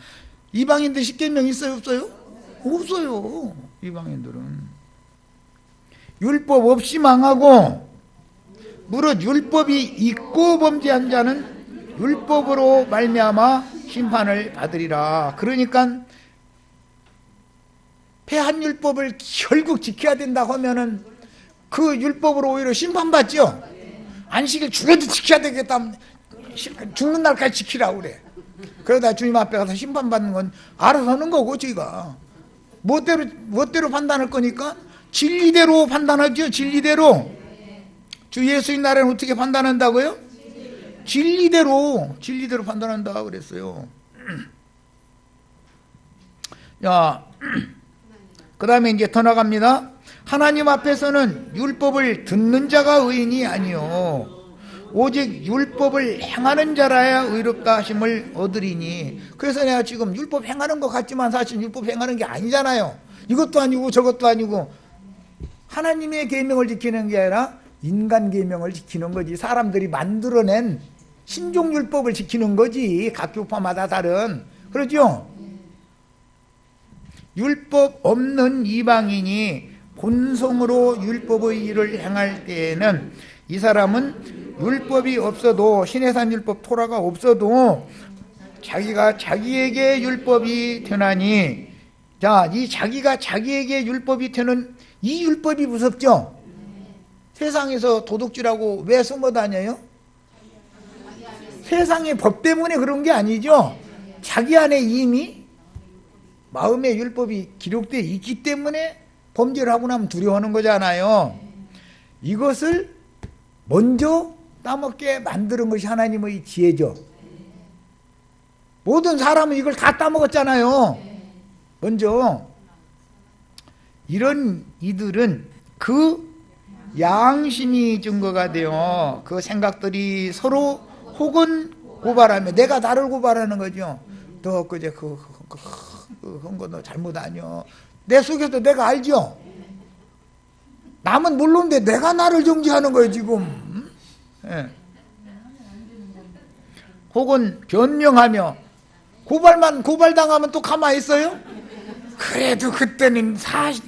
이방인들 십계명 있어요, 없어요? 없어요. 이방인들은 율법 없이 망하고, 무릇 율법이 있고 범죄한 자는 율법으로 말미암아 심판을 받으리라. 그러니까 폐한 율법을 결국 지켜야 된다고 하면은 그 율법으로 오히려 심판받죠. 안식일 죽어도 지켜야 되겠다, 죽는 날까지 지키라고 그래. 그러다 주님 앞에 가서 심판받는 건 알아서 하는 거고, 저희가 멋대로 판단할 거니까 진리대로 판단하죠. 진리대로. 주 예수의 나라는 어떻게 판단한다고요? 진리대로 판단한다 그랬어요. 자, 그 다음에 이제 더 나갑니다. 하나님 앞에서는 율법을 듣는 자가 의인이 아니요 오직 율법을 행하는 자라야 의롭다 하심을 얻으리니. 그래서 내가 지금 율법 행하는 것 같지만 사실 율법 행하는 게 아니잖아요. 이것도 아니고 저것도 아니고 하나님의 계명을 지키는 게 아니라 인간 계명을 지키는 거지. 사람들이 만들어낸 신종율법을 지키는 거지. 각 교파마다 다른. 그렇죠? 율법 없는 이방인이 본성으로 율법의 일을 행할 때에는 이 사람은 율법이 없어도, 시내산 율법 토라가 없어도 자기가 자기에게 율법이 되나니. 자, 이 자기가 자기에게 율법이 되는 이 율법이 무섭죠? 세상에서 도둑질하고 왜 숨어 다녀요? 세상의 법 때문에 그런 게 아니죠. 자기 안에 이미 마음의 율법이 기록되어 있기 때문에 범죄를 하고 나면 두려워하는 거잖아요. 이것을 먼저 따먹게 만드는 것이 하나님의 지혜죠. 모든 사람은 이걸 다 따먹었잖아요. 먼저. 이런 이들은 그 양심이 증거가 되어 그 생각들이 서로 혹은 고발하며, 내가 나를 고발하는 거죠. 너 그제 한 거 너 잘못 아니여. 내 속에서 내가 알죠. 남은 모르는데 내가 나를 정죄하는 거예요 지금. 예. 혹은 변명하며, 고발당하면 또 가만히 있어요? 그래도 그때는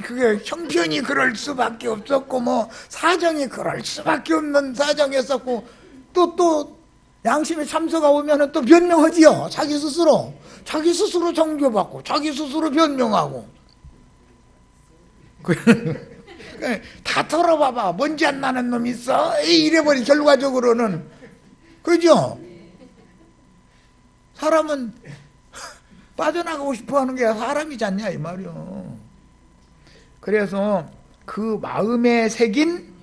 그게 형편이 그럴 수밖에 없었고, 뭐 사정이 그럴 수밖에 없는 사정이었었고, 또 양심의 참소가 오면은 또 변명하지요. 자기 스스로 정죄받고 자기 스스로 변명하고. 다 털어봐봐. 먼지 안 나는 놈 있어? 이래버린 결과적으로는. 그죠? 사람은 빠져나가고 싶어하는 게 사람이지 않냐 이 말이요. 그래서 그 마음에 새긴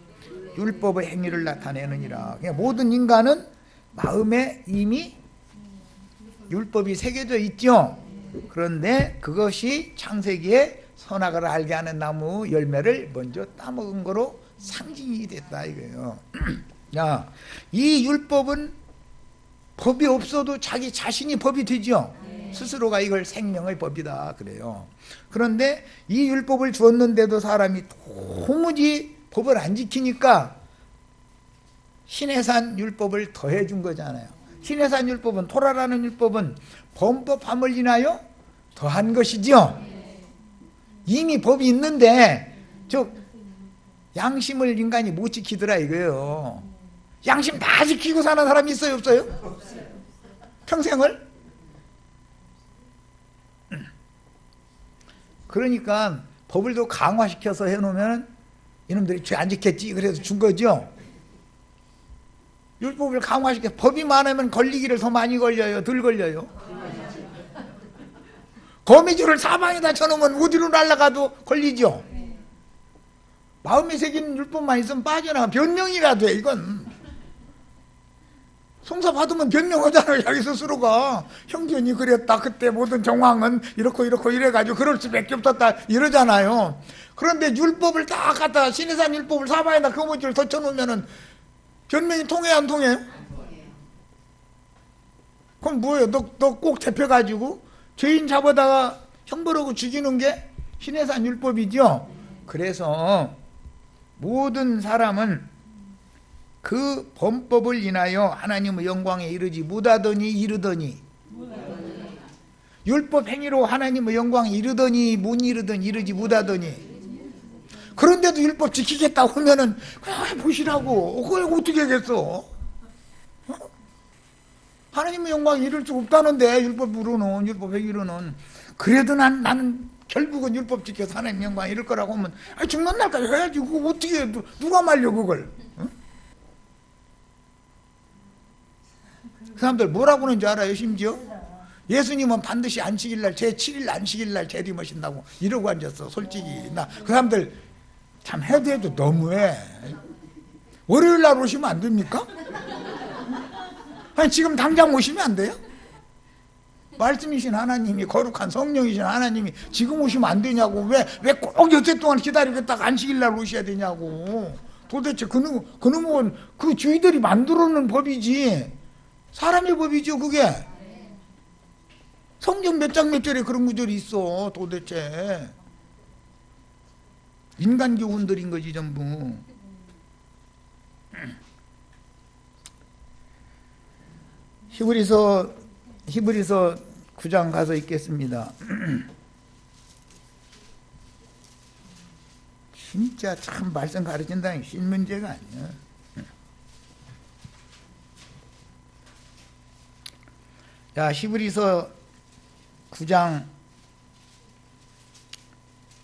율법의 행위를 나타내느니라. 그러니까 모든 인간은 마음에 이미 율법이 새겨져 있죠. 그런데 그것이 창세기에 선악을 알게 하는 나무 열매를 먼저 따먹은 거로 상징이 됐다 이거예요. 야, 이 율법은 법이 없어도 자기 자신이 법이 되죠. 스스로가 이걸 생명의 법이다 그래요. 그런데 이 율법을 주었는데도 사람이 도무지 법을 안 지키니까 시내산 율법을 더해 준 거잖아요. 시내산 율법은, 토라라는 율법은 범법함을 인하여 더한 것이죠. 이미 법이 있는데 저 양심을 인간이 못 지키더라 이거예요. 양심 다 지키고 사는 사람이 있어요, 없어요? 평생을? 그러니까 법을 더 강화시켜서 해놓으면 이놈들이 죄 안 지켰지 그래서 준 거죠. 율법을 강화시켜, 법이 많으면 걸리기를 더 많이 걸려요, 덜 걸려요? 거미줄을 사방에다 쳐놓으면 어디로 날아가도 걸리죠. 마음에 새기는 율법만 있으면 빠져나가. 변명이가 돼 이건. 송사 받으면 변명하잖아요. 자기 스스로가. 형편이 그랬다. 그때 모든 정황은 이렇고 이래가지고 그럴 수밖에 없었다. 이러잖아요. 그런데 율법을 딱 갖다가 신해산 율법을 사바에다 거머쥐를 덧쳐놓으면은 변명이 통해야 안 통해요? 그럼 뭐예요? 너 꼭 잡혀가지고 죄인 잡아다가 형벌하고 죽이는 게 신해산 율법이죠. 그래서 모든 사람은 그 범법을 인하여 하나님의 영광에 이르지 못하더니 이르더니 율법 행위로 하나님의 영광에 이르더니 못 이르더니 이르지 못하더니 그런데도 율법 지키겠다고 하면은 그냥 보시라고. 그걸 어떻게 하겠어? 하나님의 영광에 이를 수 없다는데 율법으로는 율법 행위로는. 그래도 나는 결국은 율법 지켜서 하나님의 영광에 이를 거라고 하면 죽는 날까지 해야지. 그거 어떻게 해. 누가 말려 그걸. 그 사람들 뭐라고 하는 줄 알아요? 심지어 예수님은 반드시 안식일날 제7일 안식일날 재림하신다고 이러고 앉았어. 솔직히 나 그 사람들 참 해도 너무해. 월요일날 오시면 안 됩니까? 아니 지금 당장 오시면 안 돼요? 말씀이신 하나님이 거룩한 성령이신 하나님이 지금 오시면 안 되냐고. 왜 꼭 여태 동안 기다리겠다가 안식일날 오셔야 되냐고. 도대체 그놈은 그 주의들이 만들어 놓은 법이지 사람의 법이죠 그게. 성경 몇 장 몇 절에 그런 구절이 있어. 도대체 인간 교훈들인 거지 전부. 히브리서 9장 가서 읽겠습니다. 진짜 참 말씀 가르친다는 게 신 문제가 아니야. 자, 히브리서 9장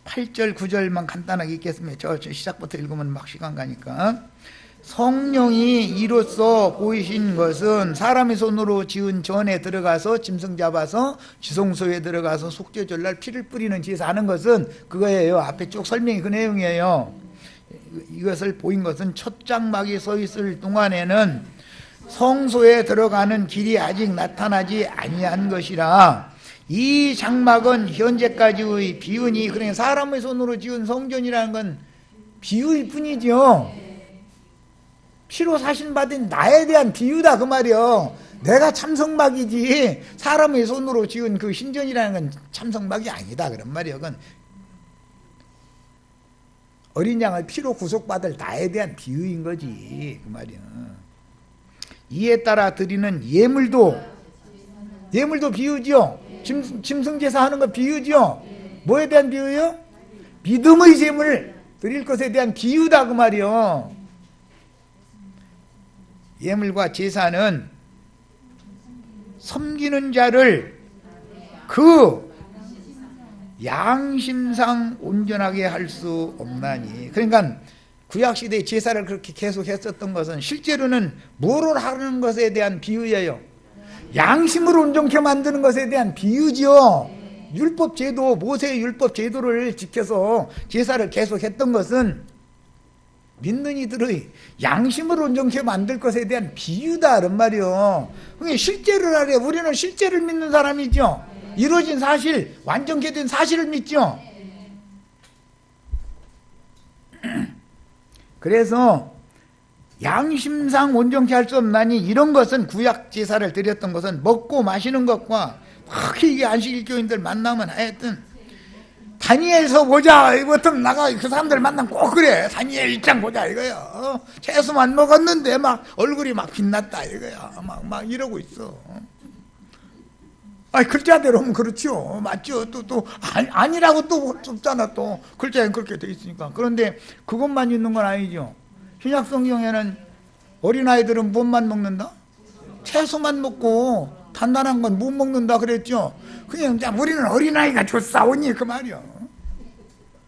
8절 9절만 간단하게 읽겠습니다. 저 시작부터 읽으면 막 시간 가니까. 성령이 이로써 보이신 것은 사람의 손으로 지은 전에 들어가서 짐승 잡아서 지성소에 들어가서 속죄절날 피를 뿌리는 제사 하는 것은 그거예요. 앞에 쭉 설명이 그 내용이에요. 이것을 보인 것은 첫 장막에 서 있을 동안에는 성소에 들어가는 길이 아직 나타나지 아니한 것이라. 이 장막은 현재까지의 비유니, 그러니까 사람의 손으로 지은 성전이라는 건 비유일 뿐이죠. 피로 사신받은 나에 대한 비유다 그 말이요. 내가 참성막이지 사람의 손으로 지은 그 신전이라는 건 참성막이 아니다 그런 말이요. 그건 어린 양을 피로 구속받을 나에 대한 비유인 거지 그 말이요. 이에 따라 드리는 예물도 비유죠. 짐승제사 하는 거 비유죠. 뭐에 대한 비유요? 믿음의 제물을 드릴 것에 대한 비유다 그 말이요. 예물과 제사는 섬기는 자를 그 양심상 온전하게 할 수 없나니. 그러니까 구약시대에 제사를 그렇게 계속 했었던 것은 실제로는 뭐를 하는 것에 대한 비유예요. 양심을 온전케 만드는 것에 대한 비유죠. 율법 제도, 모세의 율법 제도를 지켜서 제사를 계속 했던 것은 믿는 이들의 양심을 온전케 만들 것에 대한 비유다 그런 말이요. 그러니까 실제를 하래. 우리는 실제를 믿는 사람이죠. 이루어진 사실, 완전케 된 사실을 믿죠. 그래서 양심상 온전케 할 수 없나니, 이런 것은 구약 제사를 드렸던 것은 먹고 마시는 것과 이게 안식일 교인들 만나면 하여튼 다니엘서 보자 이것좀 나가. 그 사람들 만나면 꼭 그래. 다니엘 1장 보자 이거야. 채소만 먹었는데 막 얼굴이 막 빛났다 이거야. 막 이러고 있어. 아니 글자대로 하면 그렇죠. 맞죠. 또 아니라고 또 없잖아. 또 글자에 그렇게 돼 있으니까. 그런데 그것만 있는 건 아니죠. 신약 성경에는 어린아이들은 무엇만 먹는다? 채소만 먹고 단단한 건 못 먹는다 그랬죠. 그냥 우리는 어린아이가 좋사오니 그 말이요.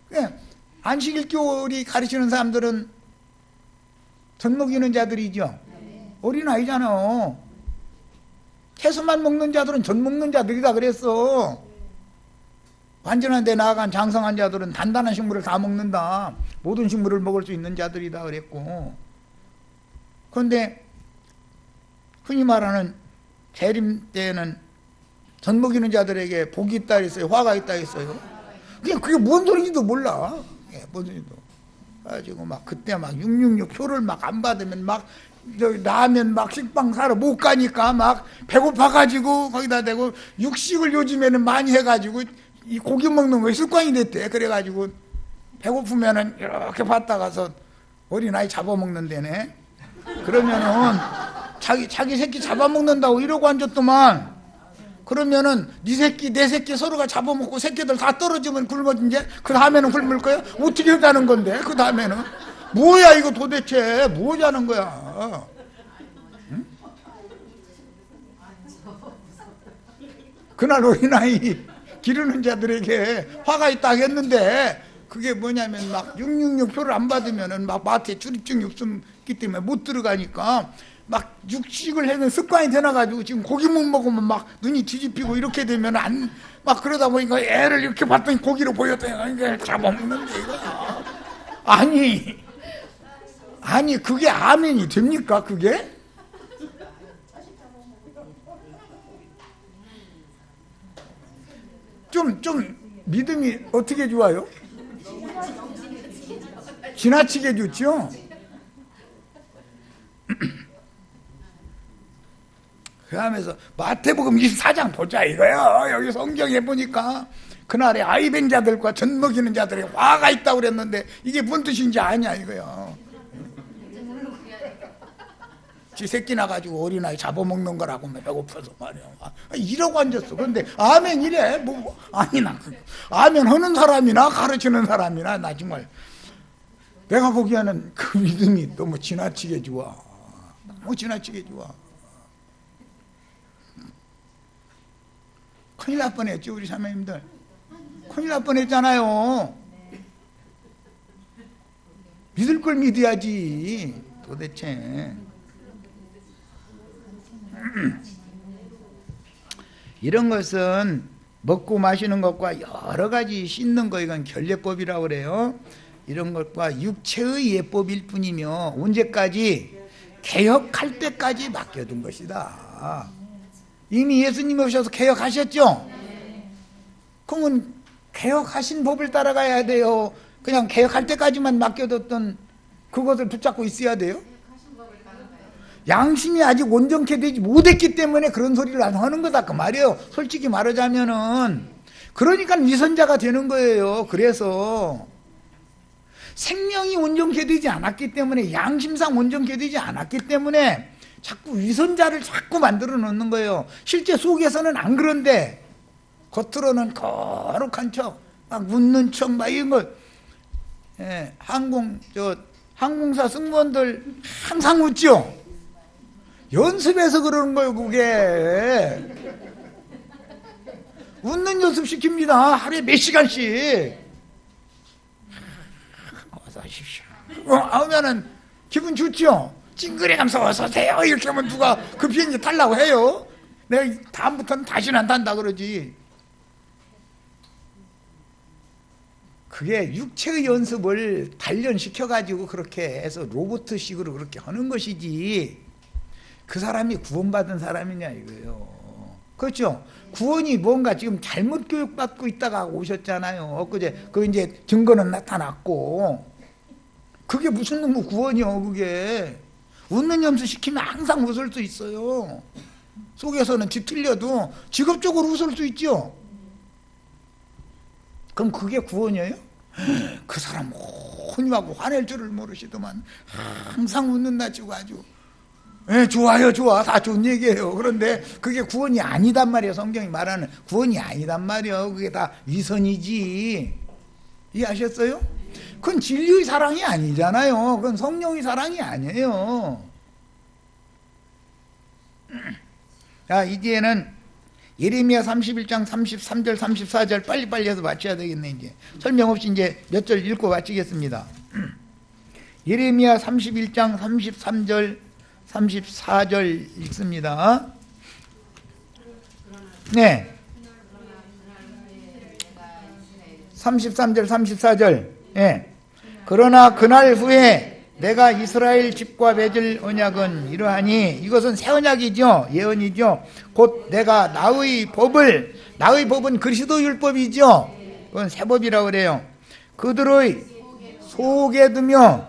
그냥 안식일교리 가르치는 사람들은 젖 먹이는 자들이죠. 어린아이잖아. 채소만 먹는 자들은 젖 먹는 자들이다 그랬어. 완전한 데 나아간 장성한 자들은 단단한 식물을 다 먹는다. 모든 식물을 먹을 수 있는 자들이다 그랬고, 그런데 흔히 말하는 재림 때에는 젖 먹이는 자들에게 복이 있다 했어요? 화가 있다 했어요? 그냥 그게 뭔 소리인지도 몰라. 뭔 소리도. 가지고 막 그때 막 666 표를 막 안 받으면 막 라면 막 식빵 사러 못 가니까 막 배고파가지고 거기다 대고 육식을 요즘에는 많이 해가지고 이 고기 먹는 거에 습관이 됐대. 그래가지고 배고프면은 이렇게 받다가서 어린아이 잡아먹는 데네. 그러면은 자기 새끼 잡아먹는다고 이러고 앉았더만, 그러면은 네 새끼 내 새끼 서로가 잡아먹고 새끼들 다 떨어지면 굶어진지 그 다음에는 굶을 거야? 어떻게 하자는 건데 그 다음에는? 뭐야 이거 도대체 뭐 하자는 거야? 응? 그날 어린아이 기르는 자들에게 화가 있다고 했는데, 그게 뭐냐면 막 666 표를 안 받으면은 막 마트에 출입증이 없기 때문에 못 들어가니까 막 육식을 해는 습관이 되나가지고 지금 고기 못 먹으면 막 눈이 뒤집히고 이렇게 되면 안, 막 그러다 보니까 애를 이렇게 봤더니 고기로 보였더니 이게 잡아먹는데 이거야. 아니 그게 아멘이 됩니까 그게? 좀 믿음이 어떻게 좋아요? 지나치게 좋죠? 그 다음에서 마태복음 24장 보자 이거요. 여기 성경에 보니까 그날에 아이벤 자들과 젖 먹이는 자들이 화가 있다고 그랬는데 이게 뭔 뜻인지 아냐 이거요. 지 새끼 나가지고 어린아이 잡아먹는 거라고 배고파서 말이야. 이러고 앉았어. 그런데 아멘 이래. 뭐 아니 나 아멘 하는 사람이나 가르치는 사람이나 나 정말 내가 보기에는 그 믿음이 너무 지나치게 좋아. 너무 지나치게 좋아. 큰일 날 뻔했죠 우리 자매님들. 큰일 날 뻔했잖아요. 믿을 걸 믿어야지 도대체. 이런 것은 먹고 마시는 것과 여러 가지 씻는 거, 이건 결례법이라고 그래요. 이런 것과 육체의 예법일 뿐이며 언제까지? 개혁할 때까지 맡겨둔 것이다. 이미 예수님 오셔서 개혁하셨죠? 그러면 개혁하신 법을 따라가야 돼요? 그냥 개혁할 때까지만 맡겨뒀던 그것을 붙잡고 있어야 돼요? 양심이 아직 온전케 되지 못했기 때문에 그런 소리를 안 하는 거다 그 말이에요. 솔직히 말하자면은. 그러니까 위선자가 되는 거예요. 그래서 생명이 온전케 되지 않았기 때문에, 양심상 온전케 되지 않았기 때문에 자꾸 위선자를 자꾸 만들어 놓는 거예요. 실제 속에서는 안 그런데 겉으로는 거룩한 척, 막 웃는 척, 막 이런 거. 항공사 승무원들 항상 웃죠. 연습해서 그러는 거예요. 그게 웃는 연습 시킵니다. 하루에 몇 시간씩. 어서 오십시오 하면은 기분 좋죠. 찡그려가면서 어서 오세요 이렇게 하면 누가 그 비행기 타려고 해요? 내가 다음부터는 다시는 안 탄다 그러지. 그게 육체의 연습을 단련시켜가지고 그렇게 해서 로봇식으로 그렇게 하는 것이지, 그 사람이 구원받은 사람이냐 이거예요. 그렇죠? 구원이 뭔가 지금 잘못 교육받고 있다가 오셨잖아요. 엊그제 그 이제 증거는 나타났고, 그게 무슨 놈의 구원이요? 그게 웃는 염수 시키면 항상 웃을 수 있어요. 속에서는 뒤틀려도 직업적으로 웃을 수 있죠. 그럼 그게 구원이에요? 그 사람 혼님하고 화낼 줄을 모르시더만 항상 웃는다 치고 아주 좋아요 좋아 다 좋은 얘기예요. 그런데 그게 구원이 아니단 말이에요. 성경이 말하는 구원이 아니단 말이에요. 그게 다 위선이지. 이해하셨어요? 그건 진리의 사랑이 아니잖아요. 그건 성령의 사랑이 아니에요. 자, 이제는 예레미야 31장 33절 34절 빨리빨리 해서 맞춰야 되겠네. 이제 설명 없이 이제 몇 절 읽고 마치겠습니다. 예레미야 31장 33절 34절 읽습니다. 네. 33절 34절. 예. 그러나 그날 후에 내가 이스라엘 집과 맺을 언약은 이러하니, 이것은 새 언약이죠. 예언이죠. 곧 내가 나의 법은 그리스도 율법이죠. 그건 새 법이라고 그래요. 그들의 속에 두며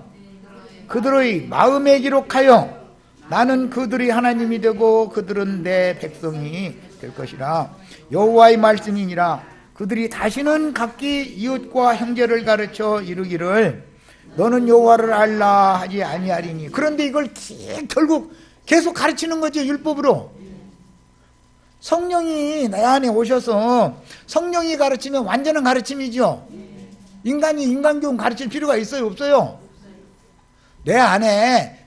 그들의 마음에 기록하여 나는 그들의 하나님이 되고 그들은 내 백성이 될 것이라. 여호와의 말씀이니라. 그들이 다시는 각기 이웃과 형제를 가르쳐 이르기를 너는 여호와를 알라 하지 아니하리니. 그런데 이걸 결국 계속 가르치는 거죠. 율법으로. 성령이 내 안에 오셔서 성령이 가르치면 완전한 가르침이죠. 인간이 인간교훈 가르칠 필요가 있어요, 없어요? 내 안에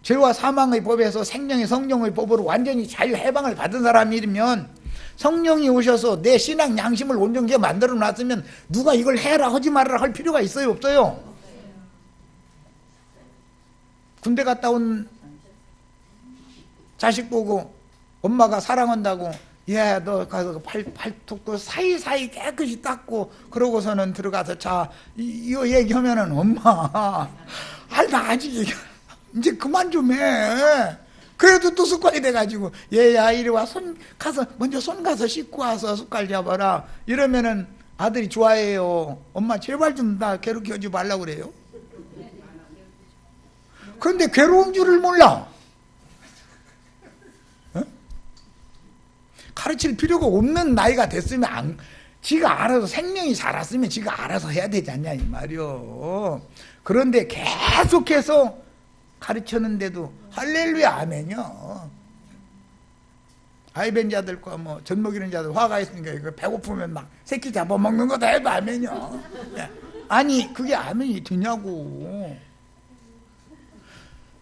죄와 사망의 법에서 생명의 성령의 법으로 완전히 자유 해방을 받은 사람이면, 성령이 오셔서 내 신앙 양심을 온전하게 만들어 놨으면 누가 이걸 해라 하지 말아라 할 필요가 있어요, 없어요? 군대 갔다 온 자식 보고 엄마가 사랑한다고, 야, 너 가서 팔뚝 그 사이사이 깨끗이 닦고 그러고서는 들어가서 자, 이거 얘기하면은 엄마, 알바 아직 이제 그만 좀 해. 그래도 또 습관이 돼가지고, 얘야 이리 와, 먼저 손 가서 씻고 와서 숟갈 잡아라. 이러면은 아들이 좋아해요. 엄마 제발 좀 나 괴롭게 하지 말라고 그래요. 그런데 괴로운 줄을 몰라. 어? 가르칠 필요가 없는 나이가 됐으면 지가 알아서, 생명이 자랐으면 지가 알아서 해야 되지 않냐 이 말이요. 그런데 계속해서 가르쳤는데도 할렐루야 아멘이요. 아이 벤 자들과 뭐 젖먹이는 자들 화가 있으니까 이거 배고프면 막 새끼 잡아먹는 거다 해도 아멘이요. 아니 그게 아멘이 되냐고.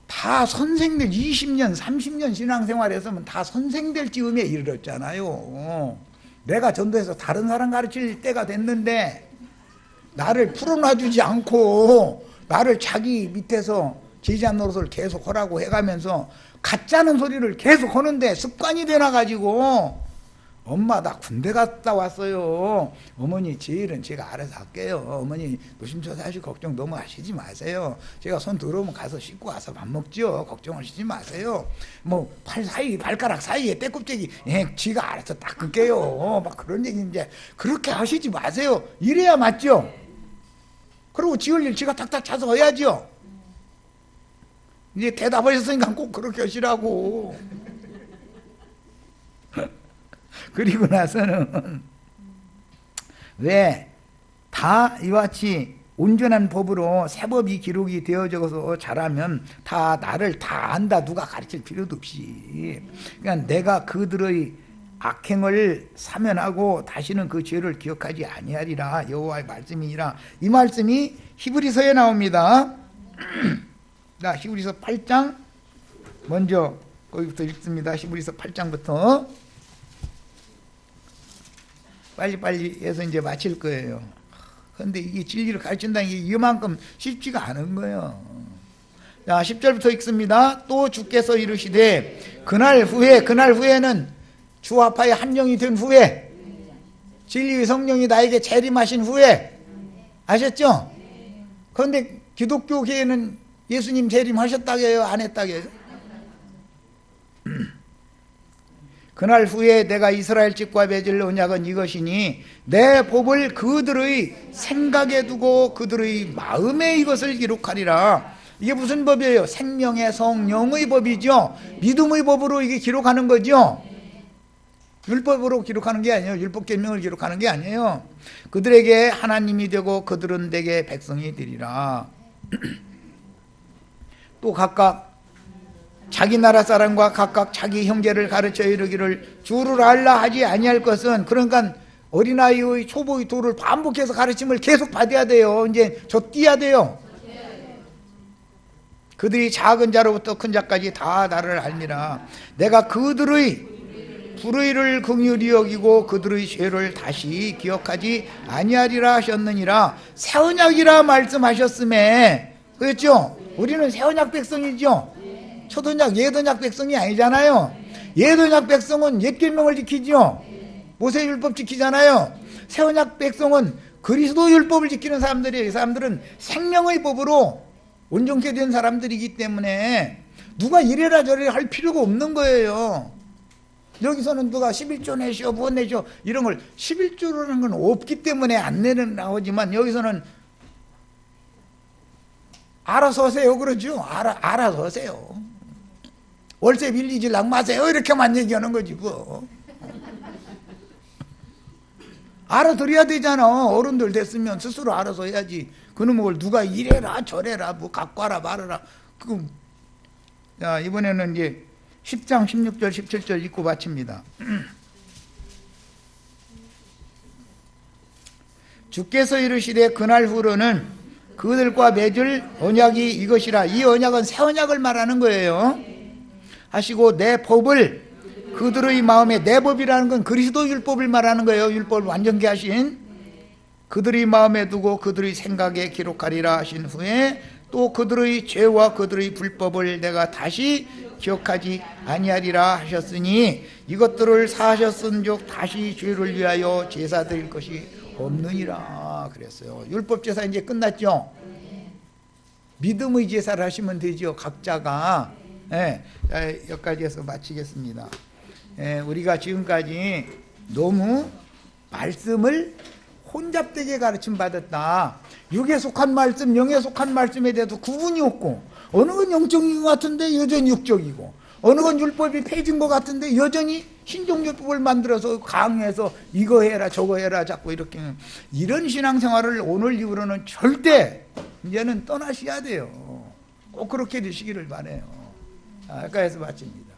다 선생들 20년 30년 신앙생활했으면 다 선생될 즈음에 이르렀잖아요. 내가 전도해서 다른 사람 가르칠 때가 됐는데 나를 풀어놔주지 않고 나를 자기 밑에서 제자 노릇을 계속 하라고 해가면서 가짜는 소리를 계속 하는데 습관이 되나가지고, 엄마 나 군대 갔다 왔어요. 어머니 제 일은 제가 알아서 할게요. 어머니 노심초사하시고 걱정 너무 하시지 마세요. 제가 손 들어오면 가서 씻고 와서 밥 먹죠. 걱정하시지 마세요. 뭐 발가락 사이에 때껍데기 지가 알아서 닦을게요. 막 그런 얘기. 이제 그렇게 하시지 마세요. 이래야 맞죠. 그리고 지을 일 지가 탁탁 차서 해야죠. 이제 대답하셨으니까 꼭 그렇게 하시라고. 그리고 나서는 왜 다 이와 같이 온전한 법으로 새 법이 기록이 되어져서 자라면 다 나를 다 안다. 누가 가르칠 필요도 없이. 그러니까 내가 그들의 악행을 사면하고 다시는 그 죄를 기억하지 아니하리라. 여호와의 말씀이니라. 이 말씀이 히브리서에 나옵니다. 자, 히브리서 8장 먼저 거기부터 읽습니다. 히브리서 8장부터 빨리빨리 해서 이제 마칠 거예요. 그런데 이게 진리를 가르친다는 게 이만큼 쉽지가 않은 거예요. 자, 10절부터 읽습니다. 또 주께서 이르시되 그날 후에는 주 아파에 한 영이 된 후에, 진리의 성령이 나에게 재림하신 후에, 아셨죠? 그런데 기독교계에는 예수님 재림하셨다고요? 안 했다고요? 그날 후에 내가 이스라엘 집과 맺을 언약은 이것이니 내 법을 그들의 생각에 두고 그들의 마음에 이것을 기록하리라. 이게 무슨 법이에요? 생명의 성령의 법이죠. 믿음의 법으로 이게 기록하는 거죠. 율법으로 기록하는 게 아니에요. 율법 계명을 기록하는 게 아니에요. 그들에게 하나님이 되고 그들은 내게 백성이 되리라. 또 각각 자기 나라 사람과 각각 자기 형제를 가르쳐 이르기를 주를 알라 하지 아니할 것은, 그러니까 어린아이의 초보의 도를 반복해서 가르침을 계속 받아야 돼요. 이제 젖띄야 돼요. 그들이 작은 자로부터 큰 자까지 다 나를 알니라. 내가 그들의 불의를 긍휼히 여기고 그들의 죄를 다시 기억하지 아니하리라 하셨느니라. 새 언약이라 말씀하셨음에, 그렇죠? 우리는 새 언약 백성이죠. 첫 언약, 옛 언약 백성이 아니잖아요. 옛 언약 백성은 옛 계명을 지키죠. 모세율법 지키잖아요. 새 언약 백성은 그리스도 율법을 지키는 사람들이에요. 이 사람들은 생명의 법으로 온전케 된 사람들이기 때문에 누가 이래라 저래라 할 필요가 없는 거예요. 여기서는 누가 11조 내시오 뭐 내시오 이런 걸 11조라는 건 없기 때문에 안 내는 나오지만 여기서는 알아서 하세요 그러죠. 알아서 하세요. 월세 빌리지 마세요 이렇게만 얘기하는 거지 뭐. 알아들어야 되잖아. 어른들 됐으면 스스로 알아서 해야지. 그놈을 누가 이래라 저래라 뭐 갖고 와라 말아라. 자, 이번에는 이제 10장 16절 17절 읽고 마칩니다. 주께서 이르시되 그날 후로는 그들과 맺을 언약이 이것이라. 이 언약은 새 언약을 말하는 거예요. 하시고 내 법을 그들의 마음에, 내 법이라는 건 그리스도 율법을 말하는 거예요. 율법을 완전케 하신 그들의 마음에 두고 그들의 생각에 기록하리라 하신 후에 또 그들의 죄와 그들의 불법을 내가 다시 기억하지 아니하리라 하셨으니 이것들을 사하셨은즉 다시 죄를 위하여 제사 드릴 것이 없느니라 그랬어요. 율법 제사 이제 끝났죠. 믿음의 제사를 하시면 되죠. 각자가. 여기까지 해서 마치겠습니다. 우리가 지금까지 너무 말씀을 혼잡되게 가르침 받았다. 육에 속한 말씀, 영에 속한 말씀에 대해서 구분이 없고, 어느 건 영적인 것 같은데 여전히 육적이고, 어느 건 율법이 폐진 것 같은데 여전히 신종율법을 만들어서 강해서 이거 해라 저거 해라 자꾸 이렇게. 이런 신앙생활을 오늘 이후로는 절대 이제는 떠나셔야 돼요. 꼭 그렇게 되시기를 바라요. 여기까지 해서 마칩니다.